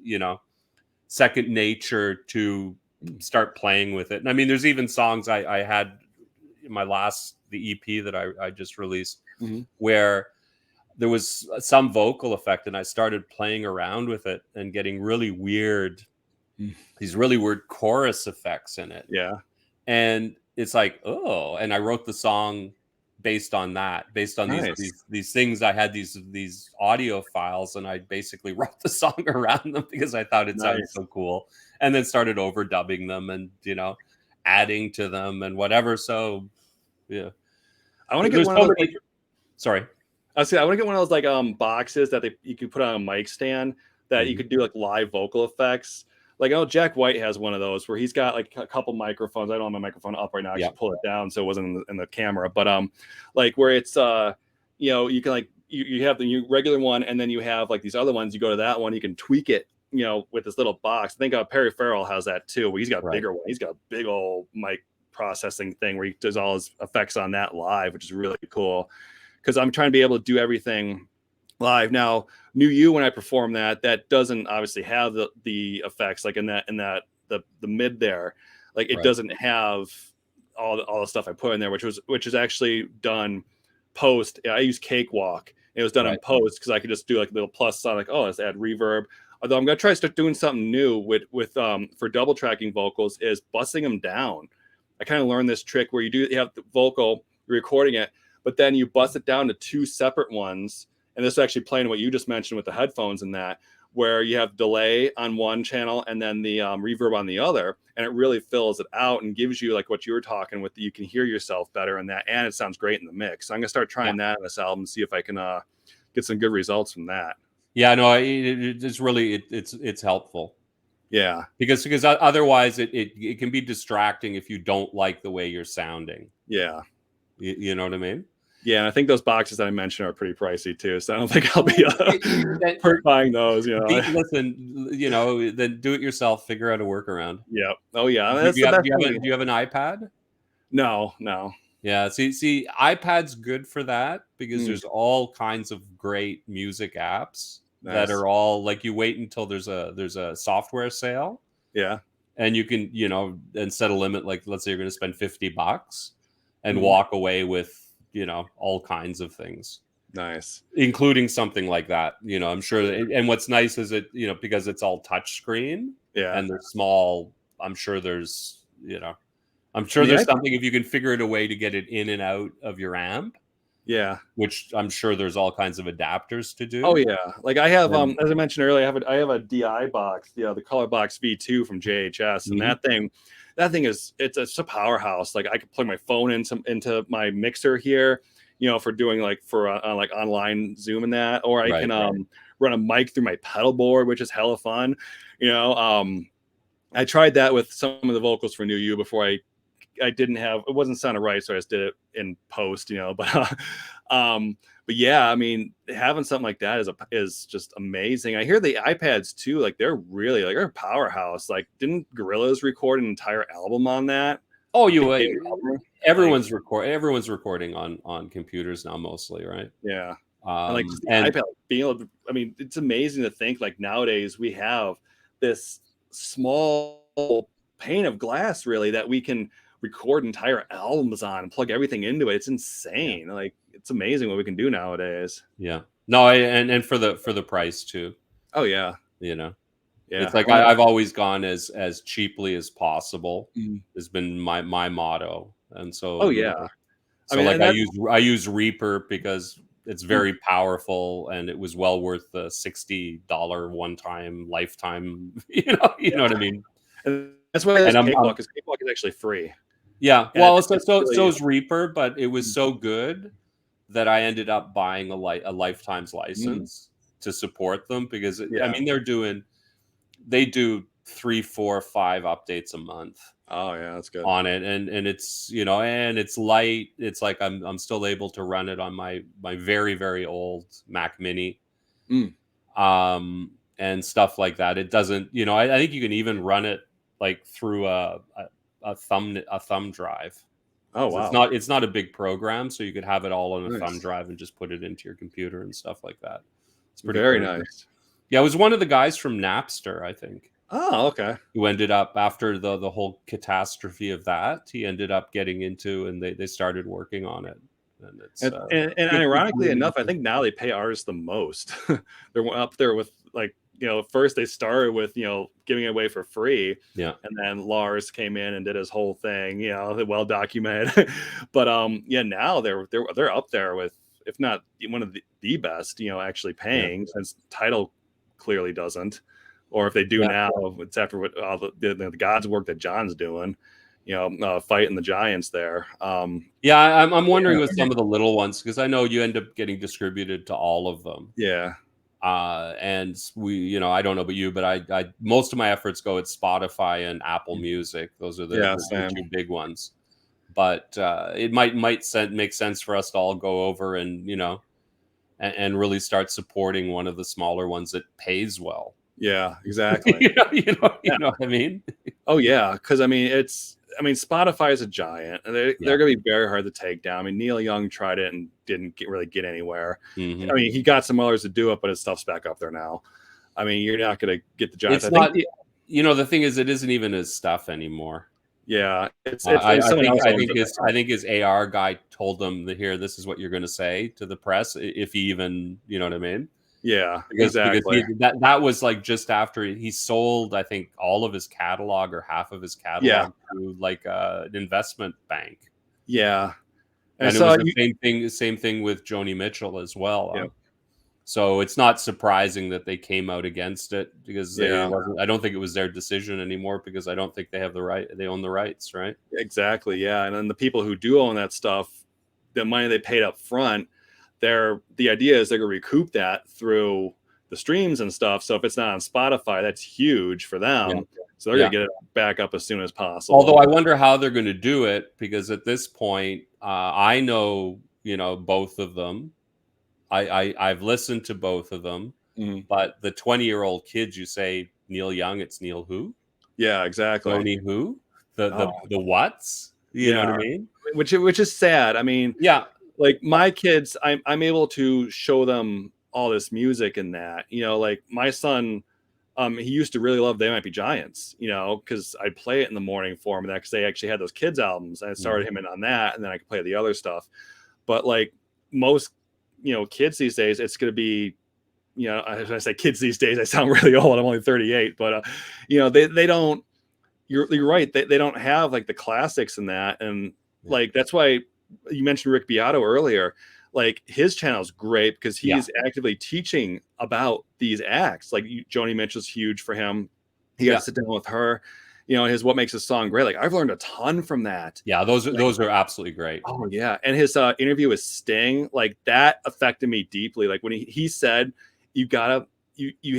second nature to mm, start playing with it. And I mean, there's even songs I had in the EP that I just released, mhm, where there was some vocal effect, and I started playing around with it and getting mm, these really weird chorus effects in it. yeah, And it's like, oh, and I wrote the song based on that, based on nice. these things. I had these audio files, and I basically wrote the song around them because I thought it sounded Nice. so cool, and then started overdubbing them, and adding to them and whatever. So yeah, I want to get there's one of so those like many. Sorry. I want to get one of those like boxes that you could put on a mic stand that you Mhm. could do like live vocal effects. Like, oh, Jack White has one of those where he's got like a couple microphones. I don't have my microphone up right now. I Yeah. should pull it down so it wasn't in the camera. But like where it's you can like you have the regular one, and then you have like these other ones. You go to that one, you can tweak it, with this little box. I think Perry Farrell has that too, where he's got a Right. bigger one. He's got a big old mic processing thing where he does all his effects on that live, which is really cool. Because I'm trying to be able to do everything live now. New You, when I perform that doesn't obviously have the effects like in that the mid there, like it Right. doesn't have all the stuff I put in there, which is actually done post. I use Cakewalk. It was done in Right. post because I could just do like a little plus sign, like, oh, let's add reverb. Although I'm gonna try to start doing something new with for double tracking vocals, is bussing them down. I kind of learned this trick where you have the vocal, you're recording it, but then you bust it down to two separate ones. And this is actually playing what you just mentioned with the headphones and that, where you have delay on one channel and then the reverb on the other. And it really fills it out and gives you like what you were talking with. You can hear yourself better in that. And it sounds great in the mix. So I'm going to start Yeah. trying that on this album, see if I can get some good results from that. Yeah. No, it's really it's helpful, Yeah. because otherwise it can be distracting if you don't like the way you're sounding. Yeah. You know what I mean? Yeah. And I think those boxes that I mentioned are pretty pricey too. So I don't think I'll be buying those, Listen, then do it yourself. Figure out a workaround. Yep. Oh yeah. Do That's you the have best thing. do you have an iPad? No, no. Yeah. See, iPad's good for that, because Mm, there's all kinds of great music apps that nice. are all like, you wait until there's a software sale, Yeah. and you can, and set a limit, like let's say you're going to spend $50 and Mhm. walk away with, all kinds of things. Nice. including something like that. I'm sure. And what's nice is it, because it's all touch screen Yeah. and they're small. I'm sure there's, And the iPad, something if you can figure out a way to get it in and out of your amp, yeah. which I'm sure there's all kinds of adapters to Oh do. yeah. Like I have, And, as I mentioned earlier, I have a DI box, the Color Box V2 from JHS, and Mhm. that thing it's a powerhouse. Like I could plug my phone into my mixer here, for doing like like online Zoom and that, or I can Right. run a mic through my pedal board, which is hella fun. You know, I tried that with some of the vocals for New You before I didn't have, it wasn't sounding right, so I just did it in post, um but yeah, I mean, having something like that is just amazing. I hear the iPads too, like they're really like they're a powerhouse. Like didn't Gorillaz record an entire album on that? Oh, Debut album? Like everyone's recording on computers now, mostly, right? yeah. And like just the And iPad, like, being able to, I mean, it's amazing to think like nowadays we have this small pane of glass really that we can record entire albums on and plug everything into it. It's yeah, insane. Like it's amazing what we can do nowadays. yeah. No, and for the price too, Oh yeah. you know. It's Yeah. like I've always gone as cheaply as possible Mhm. has been my motto. And so, Oh yeah. I so mean, like and that I use Reaper because it's mm, very powerful and it was well worth the $60 one time lifetime, you know what I mean? and that's why there's And Cakewalk, because Cakewalk is actually free. yeah, And well, so really is Reaper, but it was mm, so good that I ended up buying a lifetime's mm, license to support them because I yeah. mean they do 3, 4, 5 updates a month Oh yeah, that's good. on it, and it's and it's light. It's like I'm still able to run it on my very very old Mac Mini, Mm. and stuff like that. It doesn't, I think you can even run it like through a thumb drive. Oh 'Cause wow. it's not a big program, so you could have it all on a thumb Nice. drive and just put it into your computer and stuff like that. It's pretty Very crazy. nice. Yeah, it was one of the guys from Napster, I think, Oh, okay. who ended up after the whole catastrophe of that, he ended up getting into and they started working on it. And it's And good ironically enough, I community. think now they pay artists the most. They're up there with like, first they started with, giving it away for free. Yeah. And then Lars came in and did his whole thing, well documented. But yeah, now they're up there with, if not one of the best, actually Yeah. paying, since Title clearly doesn't. Or if they do Yeah. now, it's after what all the God's work that John's doing, fighting the giants there. Yeah, I'm wondering with Yeah. some of the little ones because I know you end up getting distributed to all of them. Yeah. And we, I don't know about you, but I most of my efforts go at Spotify and Apple Music. Those are Yeah, the same. two big ones. But it might make sense for us to all go over and and really start supporting one of the smaller ones that pays well. Yeah, exactly. Yeah. You know what I mean? Oh yeah, because Spotify is a giant, and Yeah. they're going to be very hard to take down. I mean, Neil Young tried it and didn't really get anywhere. Hmm. I mean, he got some others to do it, but his stuff's back up there now. I mean, you're not going to get the giants. It's I think not. The thing is, it isn't even his stuff anymore. yeah, it's I, it's I someone think else I owns think it his now. I think his AR guy told him that here, this is what you're going to say to the press if he even, you know what I mean? Yeah, Because exactly. that was like just after he sold, I think, all of his catalog or half of his Yeah, catalog to like an investment bank, yeah. And and it so was the you, same thing with Joni Mitchell as well. yeah, So it's not surprising that they came out against it because yeah. I don't think it was their decision anymore because I don't think they have the right. They own the rights, right? Exactly. Yeah. And then the people who do own that stuff, the money they paid up front, the idea is they're going to recoup that through the streams and stuff. So if it's not on Spotify, that's huge for Yeah. them. So they're Yeah. going to get it back up as soon as Although possible. I wonder how they're going to do it because at this point, I know both of them. I've listened to both of them, Mhm. but the 20-year-old kids, you say Neil Young, it's Neil who, Yeah, exactly. Joni who, the Oh, the what's, you know yeah. what I mean? Which is sad. I mean, Yeah. like my kids, I'm able to show them all this music and that, like my son, he used to really love They Might Be Giants, because I'd play it in the morning for him, because they actually had those kids albums, and I started Mhm. him in on that, and then I could play the other stuff. But like most kids these days, it's going to be, when I say kids these days, I sound really old. I'm only 38, but they don't. You're right. They don't have like the classics in that, and like that's why you mentioned Rick Beato earlier. Like his channel is great because he's actively teaching about these acts. Like Joni Mitchell's huge for him. He got to sit down with her. His What Makes a Song Great. Like I've learned a ton from that. Yeah, those are absolutely great. Oh yeah, and his interview with Sting, like that affected me deeply. Like when he said, you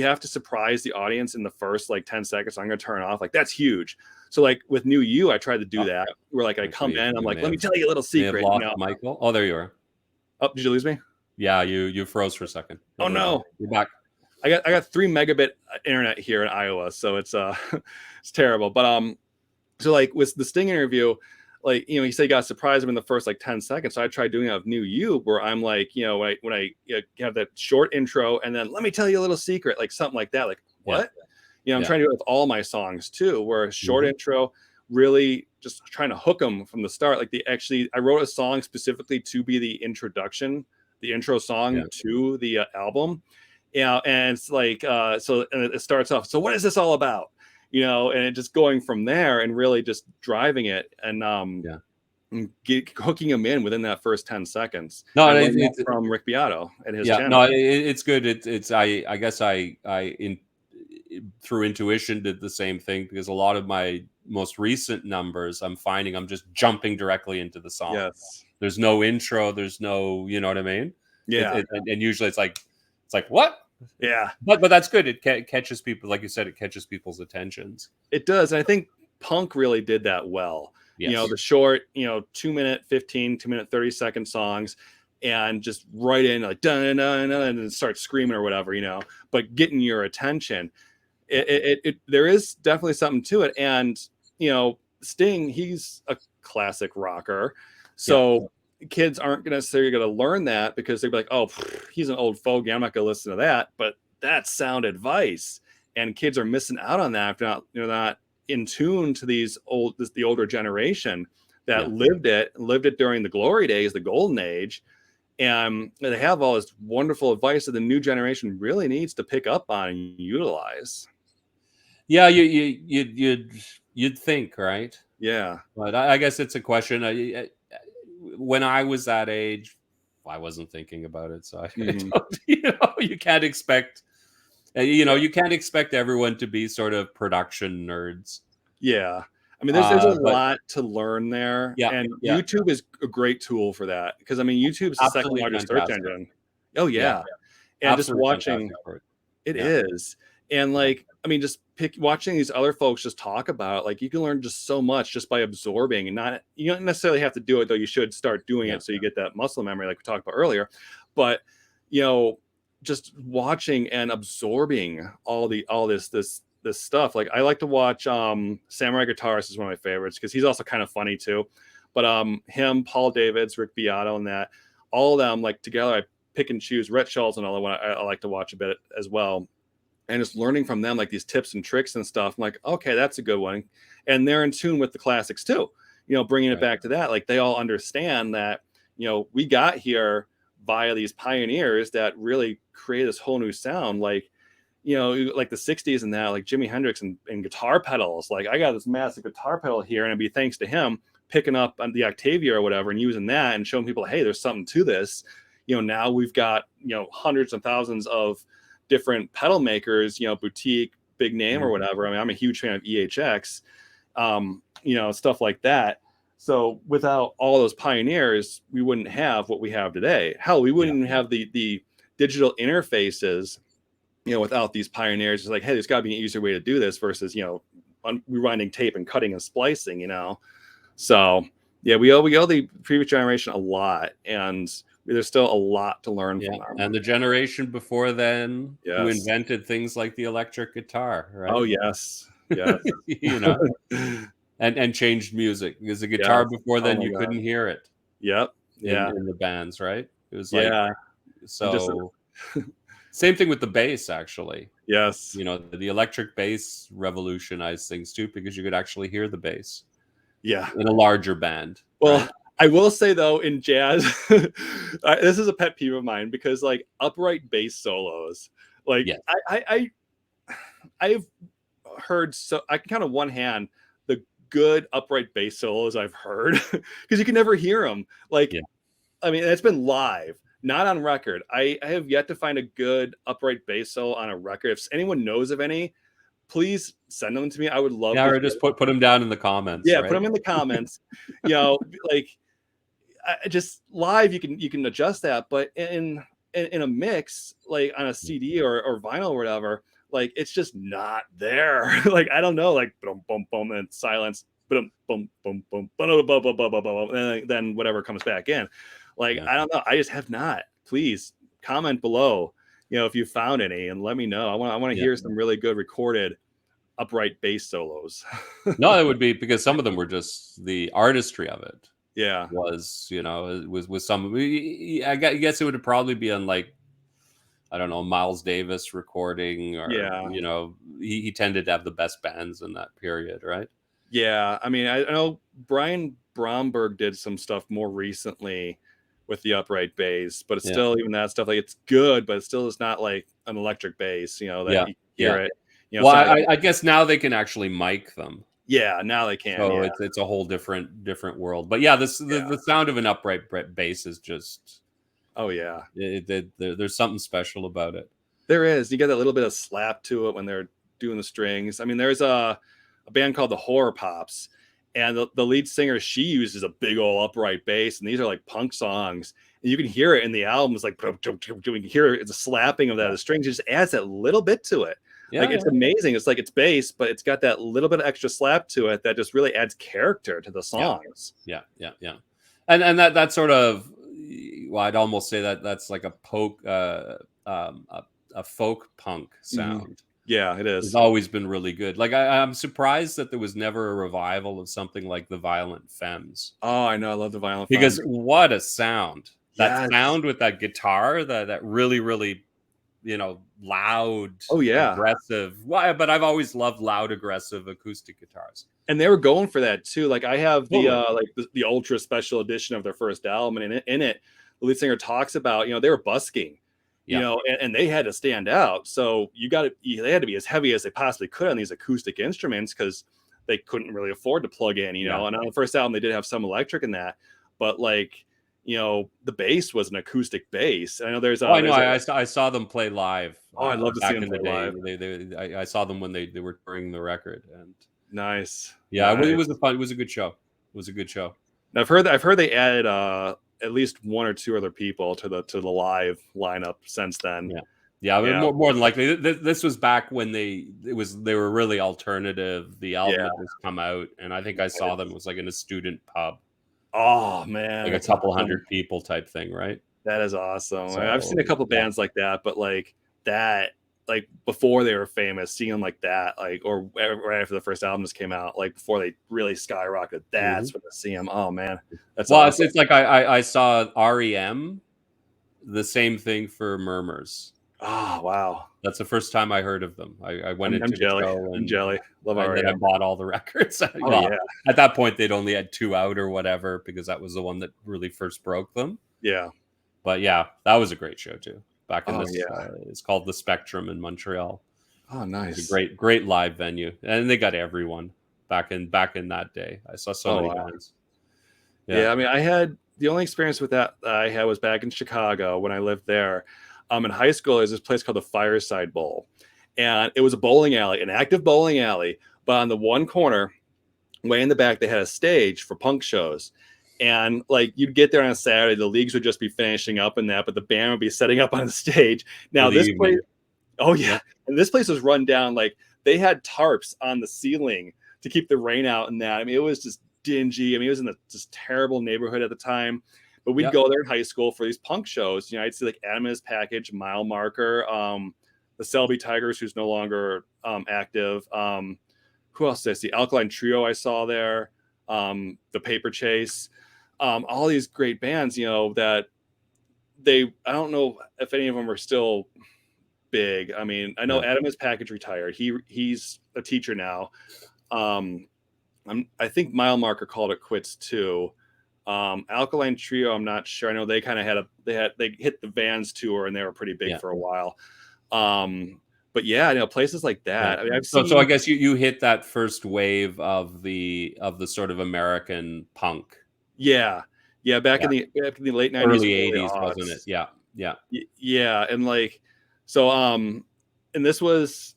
have to surprise the audience in the first like 10 seconds. So I'm gonna turn it off. Like that's huge. So like with New You, I tried to do that. Where like I come in, I'm like, let me tell you a little secret. Michael. Oh, there you are. Oh, did you lose me? Yeah, you froze for a second. Oh no, you're back. I got 3 megabit internet here in Iowa, so it's it's terrible. But so like with the Sting interview, like he said, you got to surprise him in the first like 10 seconds. So I tried doing it with New You, where I'm like, when I have that short intro and then let me tell you a little secret, like something like that. Like what? I'm trying to do it with all my songs too, where a short intro, really just trying to hook them from the start. Like I wrote a song specifically to be the introduction, the intro song to the album. And it's like, so and it starts off. So what is this all about? And it just going from there and really just driving it and hooking them in within that first 10 seconds. No, it's from Rick Beato and his channel. No, it's good. It's I guess through intuition did the same thing, because a lot of my most recent numbers, I'm finding I'm just jumping directly into the song. Yes. There's no intro. There's no, you know what I mean? Yeah. And usually it's like what? Yeah. But that's good. It catches people, like you said, it catches people's attentions. It does. And I think punk really did that well. Yes. The short, 2-minute 15, 2-minute 30-second songs, and just right in like dun, dun, dun, and then start screaming or whatever, but getting your attention. There is definitely something to it. And Sting, he's a classic rocker, so kids aren't necessarily going to learn that, because they'd be like, oh, he's an old fogey, I'm not going to listen to that. But that's sound advice, and kids are missing out on that if they're not in tune to the older generation that lived it during the glory days, the golden age. And they have all this wonderful advice that the new generation really needs to pick up on and utilize. Yeah, you'd think, right? Yeah. But I guess it's a question. When I was that age, I wasn't thinking about it. So you can't expect, you can't expect everyone to be sort of production nerds. Yeah. I mean, there's a lot to learn there. And YouTube is a great tool for that, because I mean, YouTube's the second largest search engine. Oh yeah. And just watching it is. And like, I mean, just watching these other folks just talk about it, like you can learn just so much just by absorbing, and you don't necessarily have to do it, though you should start doing it so you get that muscle memory like we talked about earlier. But just watching and absorbing all this stuff. Like I like to watch Samurai Guitarist is one of my favorites, because he's also kind of funny too. But him, Paul Davids, Rick Beato, and that, all of them, like together, I pick and choose. Rhett Schultz, another one I like to watch a bit as well. And just learning from them, like these tips and tricks and stuff. I'm like, okay, that's a good one. And they're in tune with the classics too. Bringing it back to that, like they all understand that, we got here via these pioneers that really create this whole new sound. Like, like the 60s and that, like Jimi Hendrix and guitar pedals. Like I got this massive guitar pedal here, and it'd be thanks to him picking up on the Octavia or whatever and using that and showing people, hey, there's something to this. Now we've got, hundreds of thousands of different pedal makers, boutique, big name or whatever. I mean, I'm a huge fan of EHX, stuff like that. So without all those pioneers, we wouldn't have what we have today. Hell, we wouldn't even have the digital interfaces, without these pioneers. It's like, hey, there's got to be an easier way to do this versus, rewinding tape and cutting and splicing, So yeah, we owe the previous generation a lot, and there's still a lot to learn from them. And the generation before then, who invented things like the electric guitar, right? Oh yes. And changed music, because the guitar before then you couldn't hear it. Yep. Yeah. In the bands, right? It was like so. Same thing with the bass, actually. Yes. The electric bass revolutionized things too, because you could actually hear the bass. Yeah. In a larger band. Well, right? I will say though, in jazz, this is a pet peeve of mine because like upright bass solos, like Yeah. I've heard, so I can count on one hand the good upright bass solos I've heard because you can never hear them. Like, Yeah. I mean, it's been live, not on record. I have yet to find a good upright bass solo on a record. If anyone knows of any, please send them to me. I would love Yeah, to or hear just them. put them down in the comments, Yeah, put right? them in the comments. You know, like just live, you can adjust that, but in a mix, like on a CD or vinyl or whatever, like it's just not there. Like I don't know, like boom boom boom and silence, boom boom boom boom, boom boom boom boom boom, boom, and then whatever comes back in. Like Yeah. I don't know, I just have not. Please comment below, you know, if you found any, and let me know. I want to Yeah. hear some really good recorded upright bass solos. No, it would be because some of them were just the artistry of it Yeah. was, was some. I guess it would probably be on like, I don't know, Miles Davis recording, or Yeah. he tended to have the best bands in that period, right? Yeah, I mean, I know Brian Bromberg did some stuff more recently with the upright bass, but it's Yeah. still, even that stuff, like it's good, but it still is not like an electric bass, you know, that Yeah. you hear Yeah. it. You know, Well, sound like I guess now they can actually mic them. yeah, now they can, So yeah, it's a whole different world. But yeah, yeah. the sound of an upright bass is just Oh yeah, there's something special about it. there is. You get that little bit of slap to it when they're doing the strings. I mean, there's a band called the Horror Pops, and the lead singer, she uses a big old upright bass, and these are like punk songs, and you can hear it in the albums, like you can hear it's a slapping of that. Yeah. The strings just adds that little bit to it. Like Yeah, it's yeah, amazing. It's like it's bass, but it's got that little bit of extra slap to it that just really adds character to the yeah, songs. yeah, yeah, yeah. And that sort of, well, I'd almost say that that's like a um, a, a folk punk Mhm. sound. Yeah, it Has is. always been really good. Like I'm surprised that there was never a revival of something like the Violent Femmes, Oh, I know. I love the Violent because Femmes. what a sound! That Yes. sound with that guitar, that really really, loud, Oh yeah. aggressive. Why? But I've always loved loud, aggressive acoustic guitars. And they were going for that too. Like I have the Totally. like the ultra special edition of their first album, and in it, the lead singer talks about, you know, they were busking, you Yeah. know, and they had to stand out. So they had to be as heavy as they possibly could on these acoustic instruments because they couldn't really afford to plug in, you Yeah. know. And on the first album, they did have some electric in that, but like, you know, the bass was an acoustic bass. I know Oh, I know. there's a I saw them play live oh, I'd love to see back them in the play day. live. I saw them when they were touring the record, and Nice, yeah, it was nice. a fun. It was a good show. It was a good show. And I've heard they added at least one or two other people to the live lineup since then. Yeah, yeah. But Yeah, more than likely, this was back when they were really alternative. The album yeah. had just come out, and I think I saw them. It was like in a student pub, Oh man, like a that's couple awesome. hundred people type thing, right? That is awesome. I've seen a So couple yeah. bands like that, but like that, like before they were famous, seeing them like that, like or right after the first album just came out, like before they really skyrocketed, Mhm. that's when I see them. Oh man, that's Well, awesome. it's like I saw REM, the same thing for Murmurs. Oh wow, That's the first time I heard of them. I went I'm into the jelly. show, I'm jelly. Love and then I REM. bought all the records. Oh Well, yeah, at that point, they'd only had 2 out or whatever, because that was the one that really first broke them. yeah. But yeah, that was a great show too. Back in Oh this, yeah. it's called the Spectrum in Montreal. Oh It was a nice. great live venue, and they got everyone back in that day. I saw so Oh many wow. bands. Yeah. Yeah, I mean, I had the only experience with that I had was back in Chicago when I lived there. In high school, there's this place called the Fireside Bowl, and it was a bowling alley, an active bowling alley. But on the one corner, way in the back, they had a stage for punk shows. And like you'd get there on a Saturday, the leagues would just be finishing up in that, but the band would be setting up on the stage. For Now the this place, evening. oh Yeah. yeah, and this place was run down. Like they had tarps on the ceiling to keep the rain out and that. I mean, it was just dingy. I mean, it was in a just terrible neighborhood at the time. But we'd Yeah. go there in high school for these punk shows. You know, I'd see like Adam and His Package, Mile Marker, the Selby Tigers, who's no longer active. Who else did I see? Alkaline Trio, I saw there. The Paper Chase, all these great bands. You know that I don't know if any of them are still big. I mean, I know Yeah. Adam is package retired. He's a teacher now. I think Mile Marker called it quits too. Alkaline Trio, I'm not sure. I know they kind of they hit the Vans tour and they were pretty big Yeah. for a while. But yeah, you know, places like that. I mean, I've So seen. I guess you hit that first wave of the sort of American punk. Yeah, yeah, back Yeah. in the late 90s, Early early 80s, wasn't it? aughts. Yeah. Yeah. Yeah, and like, so and this was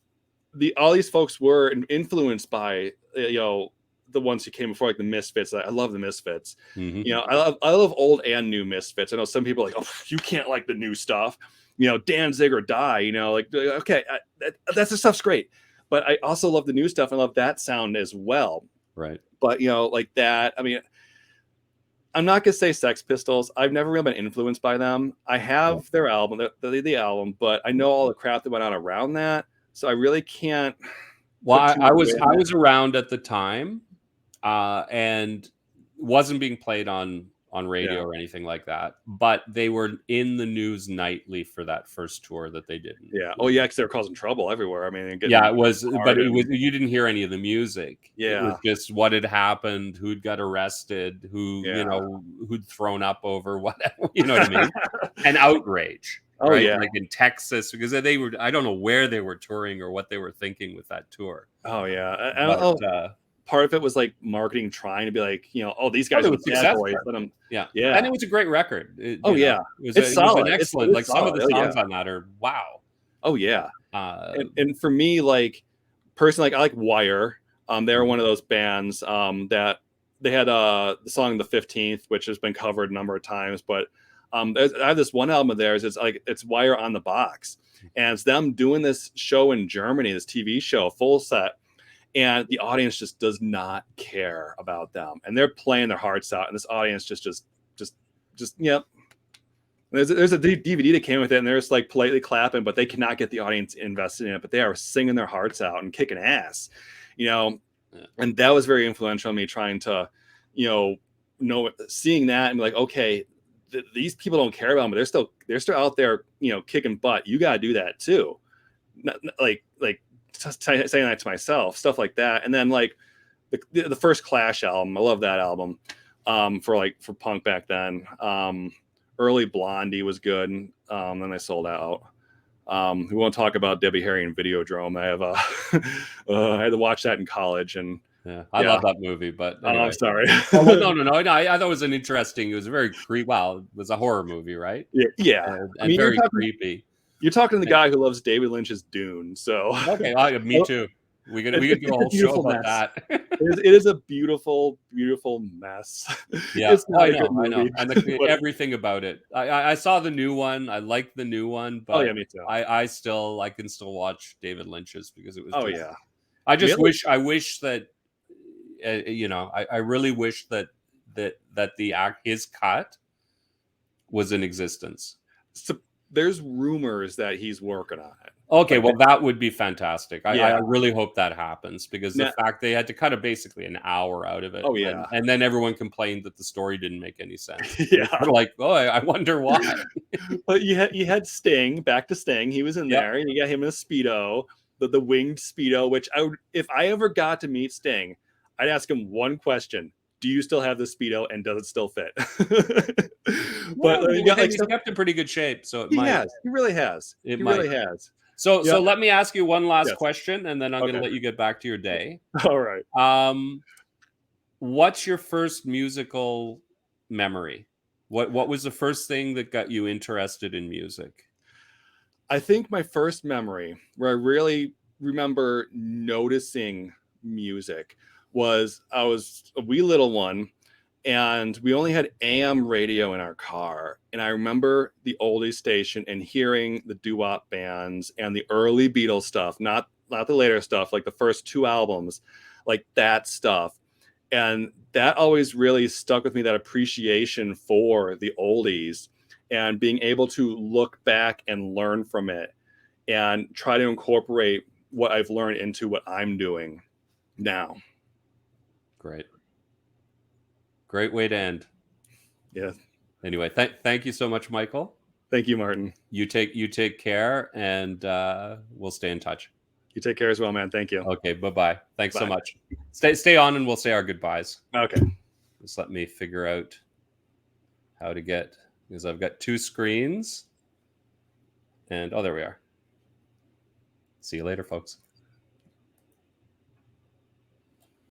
all these folks were influenced by you know, the ones who came before, like the Misfits. I love the Misfits. Hmm. You know, I love old and new Misfits. I know some people are like, oh, you can't like the new stuff. You know, Danzig or die. You know, like okay, that's the stuff's great, but I also love the new stuff. I love that sound as well. Right. But you know, like that. I mean, I'm not gonna say Sex Pistols. I've never really been influenced by them. I Yeah. have their album, the album, but I know all the crap that went on around that, so I really can't Well, put too I much was weight on I it. was around at the time, and wasn't being played on radio Yeah, or anything like that. But they were in the news nightly for that first tour that they did. yeah. Oh yeah, because they're causing trouble everywhere. I mean, they're Yeah, getting it was, but hard it was and you didn't hear any of the music. It was yeah, just what had happened, who'd got arrested, who, yeah. who'd thrown up over whatever, you know what I mean? And outrage, Oh right? yeah, Like in Texas, because they were, I don't know where they were touring or what they were thinking with that tour. oh yeah. I don't But know. Part of it was like marketing, trying to be like, you know, oh, these oh, guys it are the was bad boys. successful. Let them, Yeah. And yeah. it was a great record. Oh yeah, it's It was an solid. excellent, It's like some of solid. the Oh yeah. songs on that are wow. Oh yeah. Uh, And for me, like personally, like I like Wire. They're one of those bands that they had the song "The 15th," which has been covered a number of times. But I have this one album of theirs. It's Wire on the Box, and it's them doing this show in Germany, this TV show, full set, and the audience just does not care about them, and they're playing their hearts out, and this audience just yep. There's a DVD that came with it, and they're just like politely clapping, but they cannot get the audience invested in it. But they are singing their hearts out and kicking ass, you know. yeah. And that was very influential on me trying to, you know, seeing that and be like, okay, these people don't care about them, but they're still out there, you know, kicking butt. You got to do that too. Like saying that to myself, stuff like that. And then like the first Clash album, I love that album. For punk back then. Early Blondie was good. Then they sold out. We won't talk about Debbie Harry and Videodrome. I have I had to watch that in college, and Yeah, I love that movie, but oh, I'm anyway. sorry. Oh, well, no. I thought it was it was a very creepy. Well, it was a horror movie, right? Yeah. I And mean, very creepy. you're talking to the guy who loves David Lynch's Dune, so Okay, me too. We could it's do a a whole show beautiful about mess. that. It is a beautiful, beautiful mess. Yeah, It's not I a good know, movie. and But- everything about it. I saw the new one. I liked the new one, oh but yeah, me too. I can still watch David Lynch's because it was. Oh Just, yeah. I just Really? I wish that I really wish that his cut was in existence. So there's rumors that he's working on it. Okay, well, that would be fantastic. I Yeah. really hope that happens because the Now- fact they had to cut basically an hour out of it. Oh, yeah. and then everyone complained that the story didn't make any sense. Yeah. They're like, oh, I wonder why. But you had Sting, back to Sting. He was in Yep. there, and you got him in a Speedo, the winged Speedo, which if I ever got to meet Sting, I'd ask him one question. Do you still have the Speedo, and does it still fit? But you got, like, he's kept in pretty good shape, so it he might. has. He really has. It he might. really has. So Yeah. let me ask you one last Yes. question, and then I'm going to Okay. let you get back to your day. All right. What's your first musical memory? What was the first thing that got you interested in music? I think my first memory where I really remember noticing music was I was a wee little one, and we only had AM radio in our car. And I remember the oldies station and hearing the doo-wop bands and the early Beatles stuff, not the later stuff, like the first two albums, like that stuff. And that always really stuck with me, that appreciation for the oldies and being able to look back and learn from it and try to incorporate what I've learned into what I'm doing now. Great way to end. Yeah. Anyway, thank you so much, Michael. Thank you, Martin. You take care, and we'll stay in touch. You take care as well, man. Thank you. Okay, bye-bye. Thanks so Bye. much. Stay on, and we'll say our goodbyes. Okay. Just let me figure out how to get, because I've got two screens. And oh, there we are. See you later, folks.